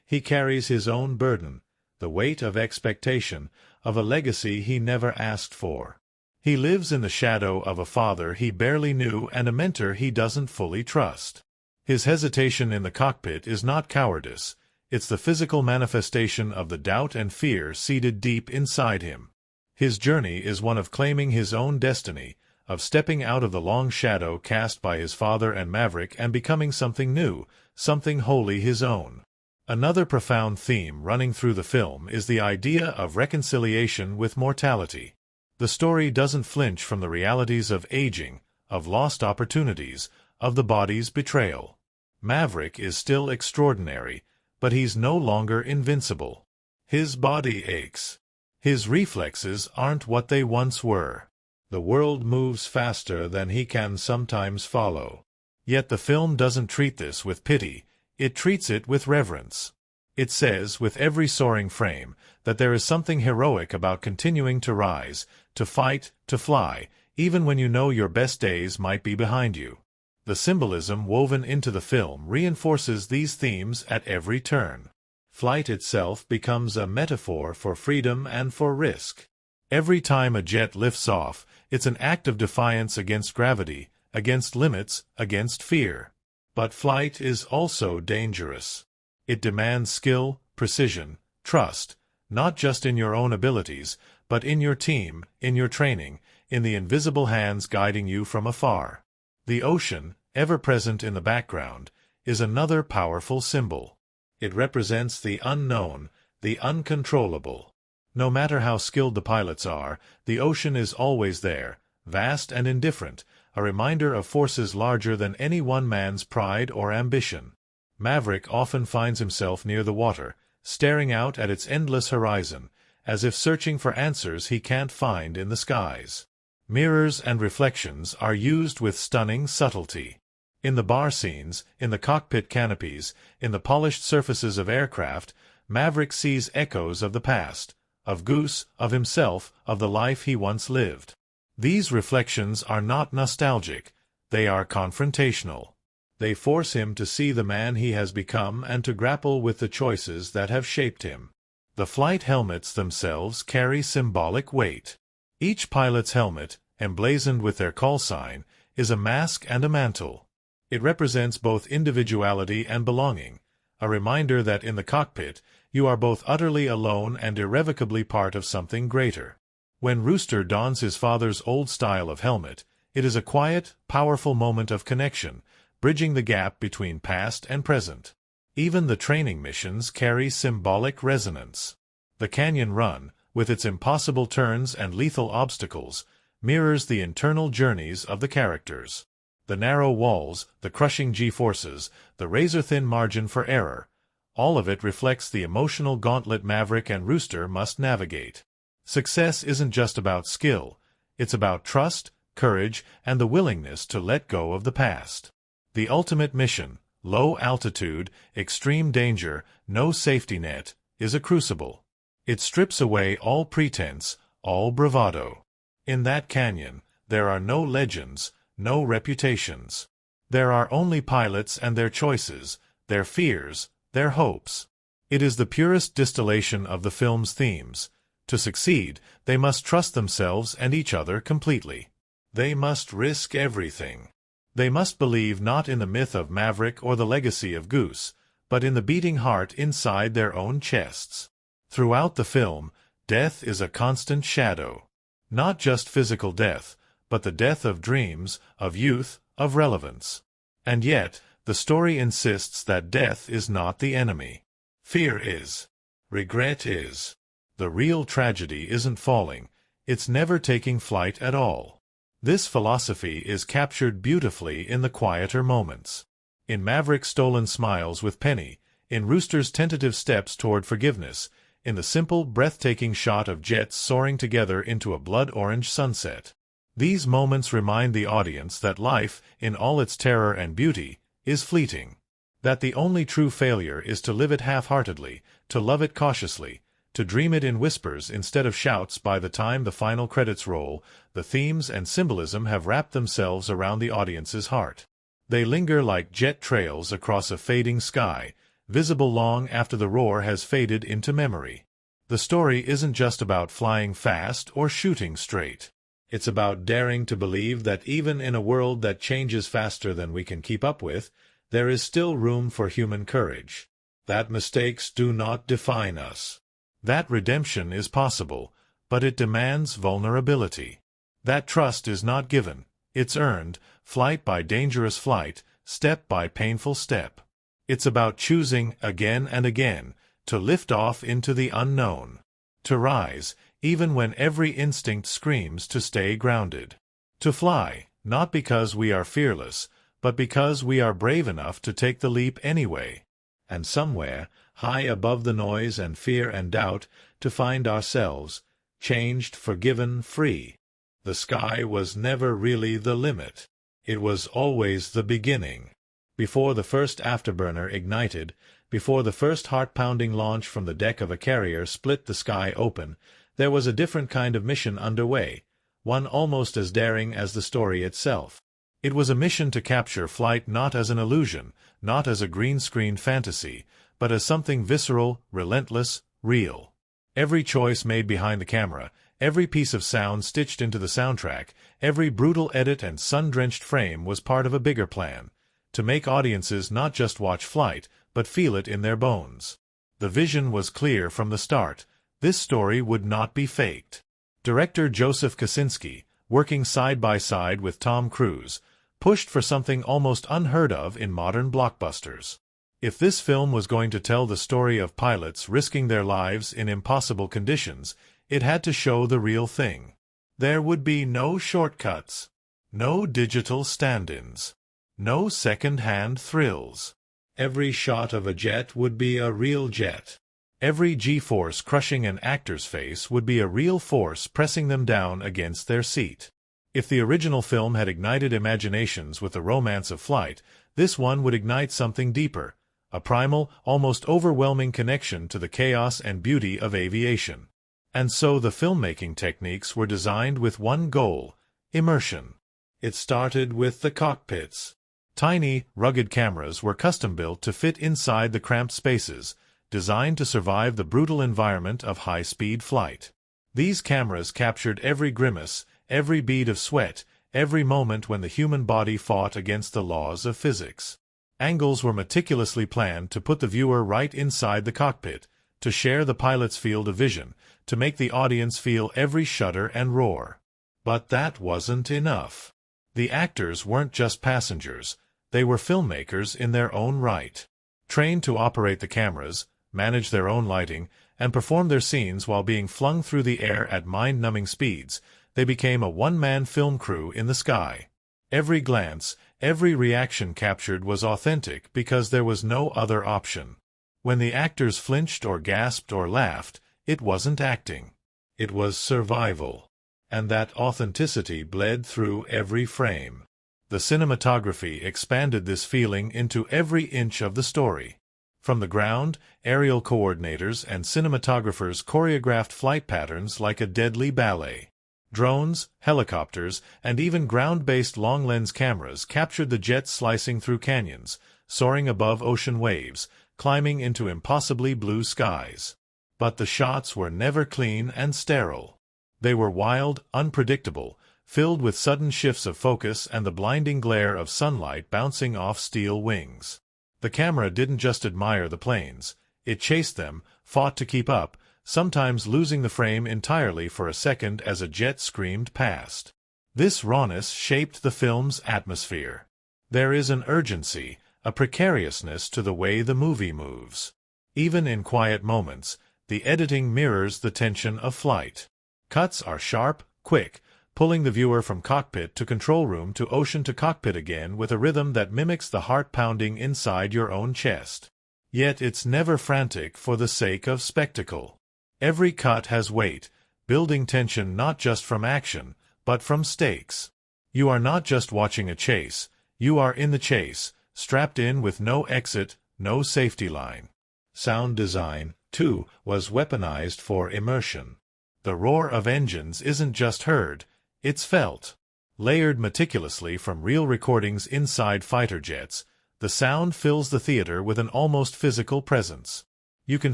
He carries his own burden, the weight of expectation, of a legacy he never asked for. He lives in the shadow of a father he barely knew and a mentor he doesn't fully trust. His hesitation in the cockpit is not cowardice. It's the physical manifestation of the doubt and fear seated deep inside him. His journey is one of claiming his own destiny, of stepping out of the long shadow cast by his father and Maverick and becoming something new, something wholly his own. Another profound theme running through the film is the idea of reconciliation with mortality. The story doesn't flinch from the realities of aging, of lost opportunities, of the body's betrayal. Maverick is still extraordinary, but he's no longer invincible. His body aches. His reflexes aren't what they once were. The world moves faster than he can sometimes follow. Yet the film doesn't treat this with pity, it treats it with reverence. It says, with every soaring frame, that there is something heroic about continuing to rise, to fight, to fly, even when you know your best days might be behind you. The symbolism woven into the film reinforces these themes at every turn. Flight itself becomes a metaphor for freedom and for risk. Every time a jet lifts off, it's an act of defiance against gravity, against limits, against fear. But flight is also dangerous. It demands skill, precision, trust, not just in your own abilities, but in your team, in your training, in the invisible hands guiding you from afar. The ocean, ever present in the background, is another powerful symbol. It represents the unknown, the uncontrollable. No matter how skilled the pilots are, the ocean is always there, vast and indifferent, a reminder of forces larger than any one man's pride or ambition. Maverick often finds himself near the water, staring out at its endless horizon, as if searching for answers he can't find in the skies. Mirrors and reflections are used with stunning subtlety. In the bar scenes, in the cockpit canopies, in the polished surfaces of aircraft, Maverick sees echoes of the past, of Goose, of himself, of the life he once lived. These reflections are not nostalgic, they are confrontational. They force him to see the man he has become and to grapple with the choices that have shaped him. The flight helmets themselves carry symbolic weight. Each pilot's helmet, emblazoned with their call sign, is a mask and a mantle. It represents both individuality and belonging, a reminder that in the cockpit, you are both utterly alone and irrevocably part of something greater. When Rooster dons his father's old style of helmet, it is a quiet, powerful moment of connection, bridging the gap between past and present. Even the training missions carry symbolic resonance. The canyon run, with its impossible turns and lethal obstacles, mirrors the internal journeys of the characters. The narrow walls, the crushing G-forces, the razor-thin margin for error, all of it reflects the emotional gauntlet Maverick and Rooster must navigate. Success isn't just about skill, it's about trust, courage, and the willingness to let go of the past. The ultimate mission, low altitude, extreme danger, no safety net, is a crucible. It strips away all pretense, all bravado. In that canyon, there are no legends, no reputations. There are only pilots and their choices, their fears, their hopes. It is the purest distillation of the film's themes. To succeed, they must trust themselves and each other completely. They must risk everything. They must believe not in the myth of Maverick or the legacy of Goose, but in the beating heart inside their own chests. Throughout the film, death is a constant shadow. Not just physical death, but the death of dreams, of youth, of relevance. And yet, the story insists that death is not the enemy. Fear is. Regret is. The real tragedy isn't falling, it's never taking flight at all. This philosophy is captured beautifully in the quieter moments. In Maverick's stolen smiles with Penny, in Rooster's tentative steps toward forgiveness, in the simple, breathtaking shot of jets soaring together into a blood-orange sunset. These moments remind the audience that life, in all its terror and beauty, is fleeting. That the only true failure is to live it half-heartedly, to love it cautiously, to dream it in whispers instead of shouts. By the time the final credits roll, the themes and symbolism have wrapped themselves around the audience's heart. They linger like jet trails across a fading sky, visible long after the roar has faded into memory. The story isn't just about flying fast or shooting straight. It's about daring to believe that even in a world that changes faster than we can keep up with, there is still room for human courage. That mistakes do not define us. That redemption is possible, but it demands vulnerability. That trust is not given, it's earned, flight by dangerous flight, step by painful step. It's about choosing, again and again, to lift off into the unknown. To rise, even when every instinct screams to stay grounded. To fly, not because we are fearless, but because we are brave enough to take the leap anyway. And somewhere, high above the noise and fear and doubt, to find ourselves, changed, forgiven, free. The sky was never really the limit. It was always the beginning. Before the first afterburner ignited, before the first heart-pounding launch from the deck of a carrier split the sky open, there was a different kind of mission underway, one almost as daring as the story itself. It was a mission to capture flight not as an illusion, not as a green-screen fantasy, but as something visceral, relentless, real. Every choice made behind the camera, every piece of sound stitched into the soundtrack, every brutal edit and sun-drenched frame was part of a bigger plan, to make audiences not just watch flight, but feel it in their bones. The vision was clear from the start. This story would not be faked. Director Joseph Kosinski, working side by side with Tom Cruise, pushed for something almost unheard of in modern blockbusters. If this film was going to tell the story of pilots risking their lives in impossible conditions, it had to show the real thing. There would be no shortcuts, no digital stand-ins, no second-hand thrills. Every shot of a jet would be a real jet. Every G-force crushing an actor's face would be a real force pressing them down against their seat. If the original film had ignited imaginations with the romance of flight, this one would ignite something deeper, a primal, almost overwhelming connection to the chaos and beauty of aviation. And so the filmmaking techniques were designed with one goal: immersion. It started with the cockpits. Tiny, rugged cameras were custom-built to fit inside the cramped spaces, designed to survive the brutal environment of high-speed flight. These cameras captured every grimace, every bead of sweat, every moment when the human body fought against the laws of physics. Angles were meticulously planned to put the viewer right inside the cockpit, to share the pilot's field of vision, to make the audience feel every shudder and roar. But that wasn't enough. The actors weren't just passengers. They were filmmakers in their own right. Trained to operate the cameras, manage their own lighting, and perform their scenes while being flung through the air at mind-numbing speeds, they became a one-man film crew in the sky. Every glance, every reaction captured was authentic because there was no other option. When the actors flinched or gasped or laughed, it wasn't acting. It was survival. And that authenticity bled through every frame. The cinematography expanded this feeling into every inch of the story. From the ground, aerial coordinators and cinematographers choreographed flight patterns like a deadly ballet. Drones, helicopters, and even ground-based long-lens cameras captured the jets slicing through canyons, soaring above ocean waves, climbing into impossibly blue skies. But the shots were never clean and sterile. They were wild, unpredictable, filled with sudden shifts of focus and the blinding glare of sunlight bouncing off steel wings. The camera didn't just admire the planes. It chased them, fought to keep up, sometimes losing the frame entirely for a second as a jet screamed past. This rawness shaped the film's atmosphere. There is an urgency, a precariousness to the way the movie moves. Even in quiet moments, the editing mirrors the tension of flight. Cuts are sharp, quick, pulling the viewer from cockpit to control room to ocean to cockpit again with a rhythm that mimics the heart pounding inside your own chest. Yet it's never frantic for the sake of spectacle. Every cut has weight, building tension not just from action, but from stakes. You are not just watching a chase, you are in the chase, strapped in with no exit, no safety line. Sound design, too, was weaponized for immersion. The roar of engines isn't just heard, it's felt. Layered meticulously from real recordings inside fighter jets, the sound fills the theater with an almost physical presence. You can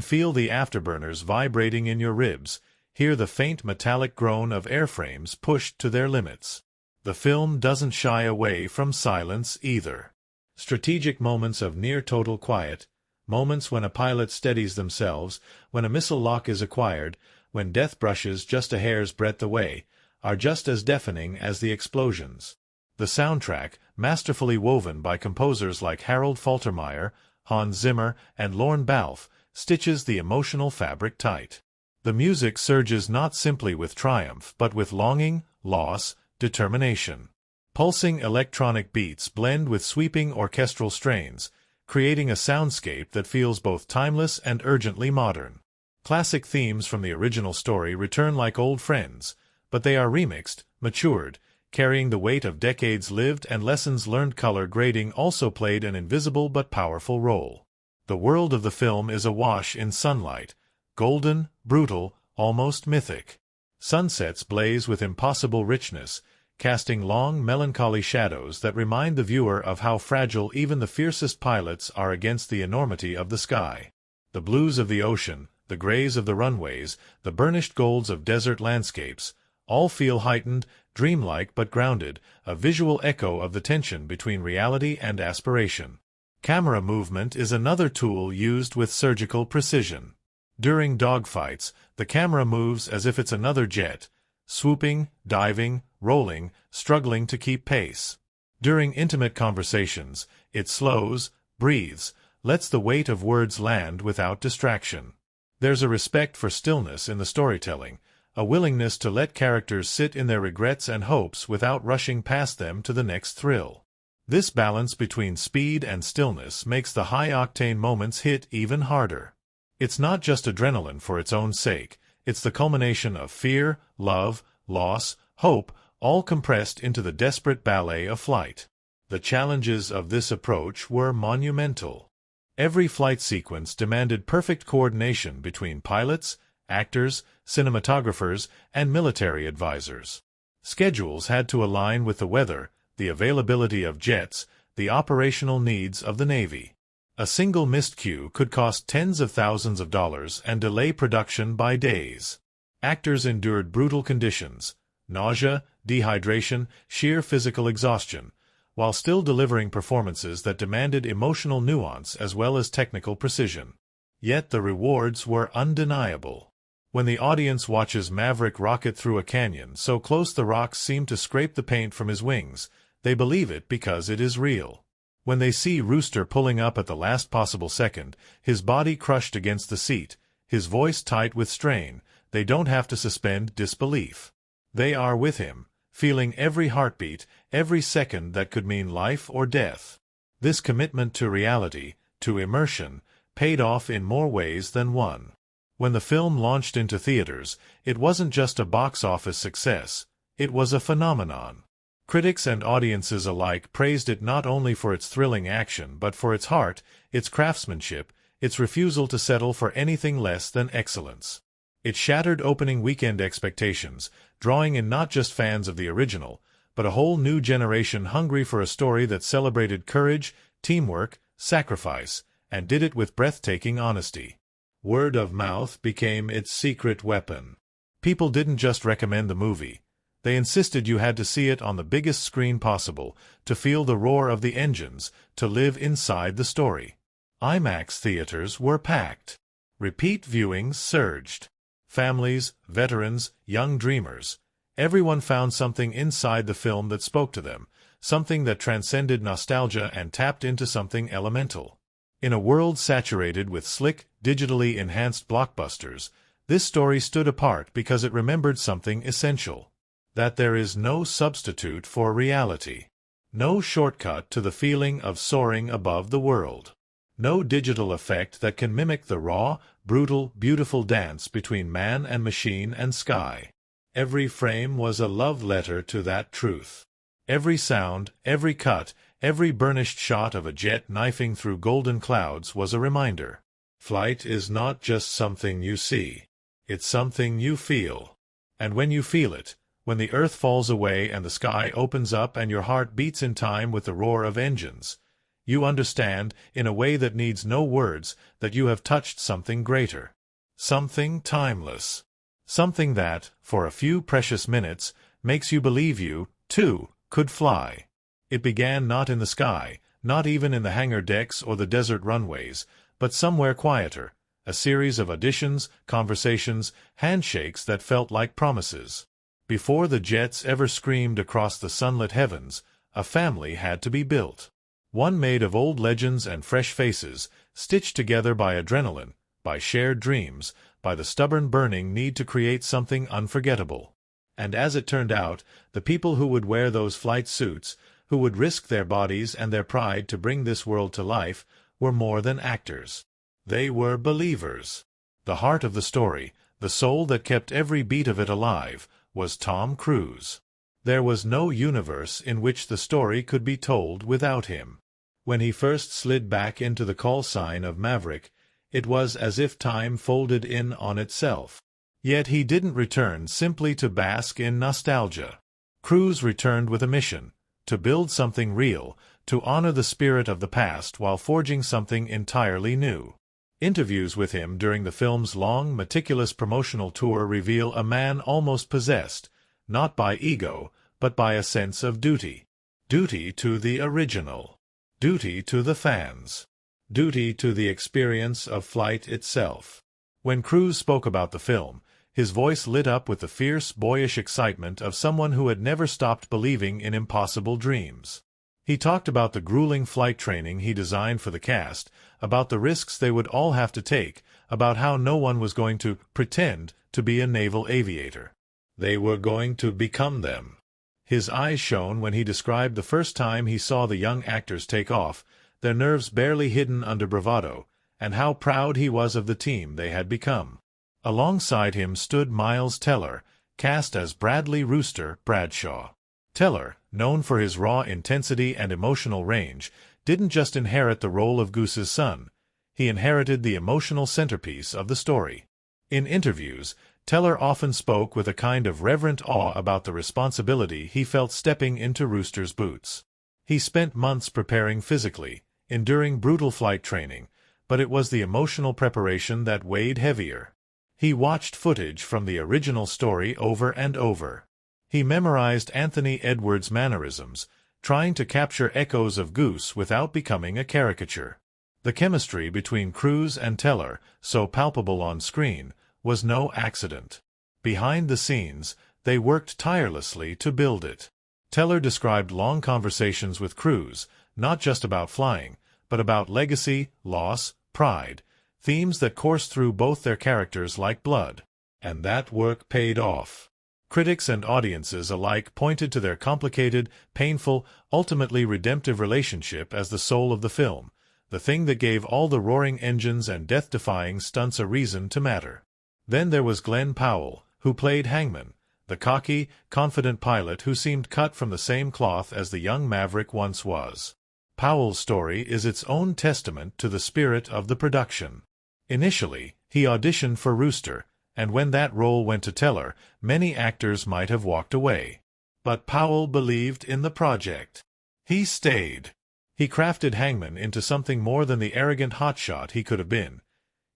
feel the afterburners vibrating in your ribs, hear the faint metallic groan of airframes pushed to their limits. The film doesn't shy away from silence either. Strategic moments of near-total quiet, moments when a pilot steadies themselves, when a missile lock is acquired, when death brushes just a hair's breadth away, are just as deafening as the explosions. The soundtrack, masterfully woven by composers like Harold Faltermeyer, Hans Zimmer, and Lorne Balfe, stitches the emotional fabric tight. The music surges not simply with triumph but with longing, loss, determination. Pulsing electronic beats blend with sweeping orchestral strains, creating a soundscape that feels both timeless and urgently modern. Classic themes from the original story return like old friends, but they are remixed, matured, carrying the weight of decades lived and lessons learned. Color grading also played an invisible but powerful role. The world of the film is awash in sunlight, golden, brutal, almost mythic. Sunsets blaze with impossible richness, casting long, melancholy shadows that remind the viewer of how fragile even the fiercest pilots are against the enormity of the sky. The blues of the ocean, the grays of the runways, the burnished golds of desert landscapes, all feel heightened, dreamlike but grounded, a visual echo of the tension between reality and aspiration. Camera movement is another tool used with surgical precision. During dogfights, the camera moves as if it's another jet, swooping, diving, rolling, struggling to keep pace. During intimate conversations, it slows, breathes, lets the weight of words land without distraction. There's a respect for stillness in the storytelling, a willingness to let characters sit in their regrets and hopes without rushing past them to the next thrill. This balance between speed and stillness makes the high-octane moments hit even harder. It's not just adrenaline for its own sake, it's the culmination of fear, love, loss, hope, all compressed into the desperate ballet of flight. The challenges of this approach were monumental. Every flight sequence demanded perfect coordination between pilots, actors, cinematographers, and military advisors. Schedules had to align with the weather, the availability of jets, the operational needs of the Navy. A single missed cue could cost tens of thousands of dollars and delay production by days. Actors endured brutal conditions, nausea, dehydration, sheer physical exhaustion, while still delivering performances that demanded emotional nuance as well as technical precision. Yet the rewards were undeniable. When the audience watches Maverick rocket through a canyon so close the rocks seem to scrape the paint from his wings, they believe it because it is real. When they see Rooster pulling up at the last possible second, his body crushed against the seat, his voice tight with strain, they don't have to suspend disbelief. They are with him, feeling every heartbeat, every second that could mean life or death. This commitment to reality, to immersion, paid off in more ways than one. When the film launched into theaters, it wasn't just a box office success, it was a phenomenon. Critics and audiences alike praised it not only for its thrilling action but for its heart, its craftsmanship, its refusal to settle for anything less than excellence. It shattered opening weekend expectations, drawing in not just fans of the original, but a whole new generation hungry for a story that celebrated courage, teamwork, sacrifice, and did it with breathtaking honesty. Word of mouth became its secret weapon. People didn't just recommend the movie. They insisted you had to see it on the biggest screen possible, to feel the roar of the engines, to live inside the story. IMAX theaters were packed. Repeat viewings surged. Families, veterans, young dreamers, everyone found something inside the film that spoke to them, something that transcended nostalgia and tapped into something elemental. In a world saturated with slick, digitally enhanced blockbusters, this story stood apart because it remembered something essential. That there is no substitute for reality. No shortcut to the feeling of soaring above the world. No digital effect that can mimic the raw, brutal, beautiful dance between man and machine and sky. Every frame was a love letter to that truth. Every sound, every cut, every burnished shot of a jet knifing through golden clouds was a reminder. Flight is not just something you see. It's something you feel. And when you feel it, when the earth falls away and the sky opens up and your heart beats in time with the roar of engines, you understand, in a way that needs no words, that you have touched something greater. Something timeless. Something that, for a few precious minutes, makes you believe you, too, could fly. It began not in the sky, not even in the hangar decks or the desert runways, but somewhere quieter, a series of auditions, conversations, handshakes that felt like promises. Before the jets ever screamed across the sunlit heavens, a family had to be built. One made of old legends and fresh faces, stitched together by adrenaline, by shared dreams, by the stubborn burning need to create something unforgettable. And as it turned out, the people who would wear those flight suits, who would risk their bodies and their pride to bring this world to life, were more than actors. They were believers. The heart of the story, the soul that kept every beat of it alive, was Tom Cruise. There was no universe in which the story could be told without him. When he first slid back into the call sign of Maverick, it was as if time folded in on itself. Yet he didn't return simply to bask in nostalgia. Cruise returned with a mission, to build something real, to honor the spirit of the past while forging something entirely new. Interviews with him during the film's long, meticulous promotional tour reveal a man almost possessed, not by ego, but by a sense of duty. Duty to the original. Duty to the fans. Duty to the experience of flight itself. When Cruise spoke about the film, his voice lit up with the fierce, boyish excitement of someone who had never stopped believing in impossible dreams. He talked about the grueling flight training he designed for the cast, about the risks they would all have to take, about how no one was going to pretend to be a naval aviator. They were going to become them. His eyes shone when he described the first time he saw the young actors take off, their nerves barely hidden under bravado, and how proud he was of the team they had become. Alongside him stood Miles Teller, cast as Bradley Rooster Bradshaw. Teller, known for his raw intensity and emotional range, didn't just inherit the role of Goose's son. He inherited the emotional centerpiece of the story. In interviews, Teller often spoke with a kind of reverent awe about the responsibility he felt stepping into Rooster's boots. He spent months preparing physically, enduring brutal flight training, but it was the emotional preparation that weighed heavier. He watched footage from the original story over and over. He memorized Anthony Edwards' mannerisms, trying to capture echoes of Goose without becoming a caricature. The chemistry between Cruise and Teller, so palpable on screen, was no accident. Behind the scenes, they worked tirelessly to build it. Teller described long conversations with Cruise, not just about flying, but about legacy, loss, pride, themes that coursed through both their characters like blood. And that work paid off. Critics and audiences alike pointed to their complicated, painful, ultimately redemptive relationship as the soul of the film, the thing that gave all the roaring engines and death-defying stunts a reason to matter. Then there was Glenn Powell, who played Hangman, the cocky, confident pilot who seemed cut from the same cloth as the young Maverick once was. Powell's story is its own testament to the spirit of the production. Initially, he auditioned for Rooster, and when that role went to Teller, many actors might have walked away. But Powell believed in the project. He stayed. He crafted Hangman into something more than the arrogant hotshot he could have been.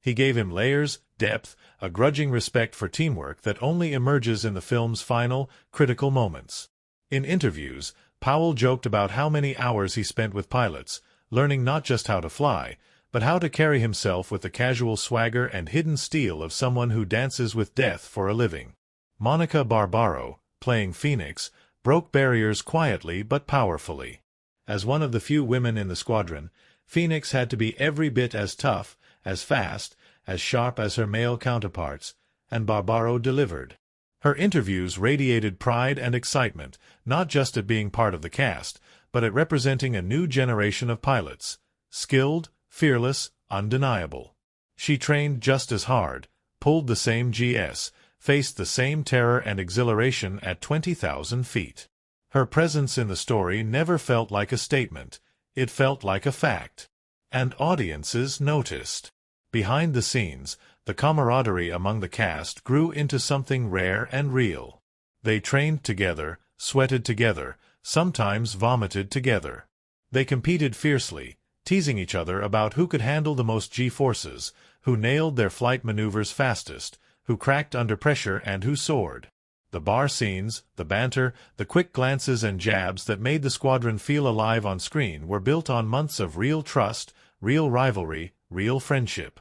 He gave him layers, depth, a grudging respect for teamwork that only emerges in the film's final, critical moments. In interviews, Powell joked about how many hours he spent with pilots, learning not just how to fly, but how to carry himself with the casual swagger and hidden steel of someone who dances with death for a living. Monica Barbaro, playing Phoenix, broke barriers quietly but powerfully. As one of the few women in the squadron, Phoenix had to be every bit as tough, as fast, as sharp as her male counterparts, and Barbaro delivered. Her interviews radiated pride and excitement, not just at being part of the cast, but at representing a new generation of pilots, skilled, fearless, undeniable. She trained just as hard, pulled the same GS, faced the same terror and exhilaration at 20,000 feet. Her presence in the story never felt like a statement. It felt like a fact. And audiences noticed. Behind the scenes, the camaraderie among the cast grew into something rare and real. They trained together, sweated together, sometimes vomited together. They competed fiercely, teasing each other about who could handle the most G-forces, who nailed their flight maneuvers fastest, who cracked under pressure and who soared. The bar scenes, the banter, the quick glances and jabs that made the squadron feel alive on screen were built on months of real trust, real rivalry, real friendship.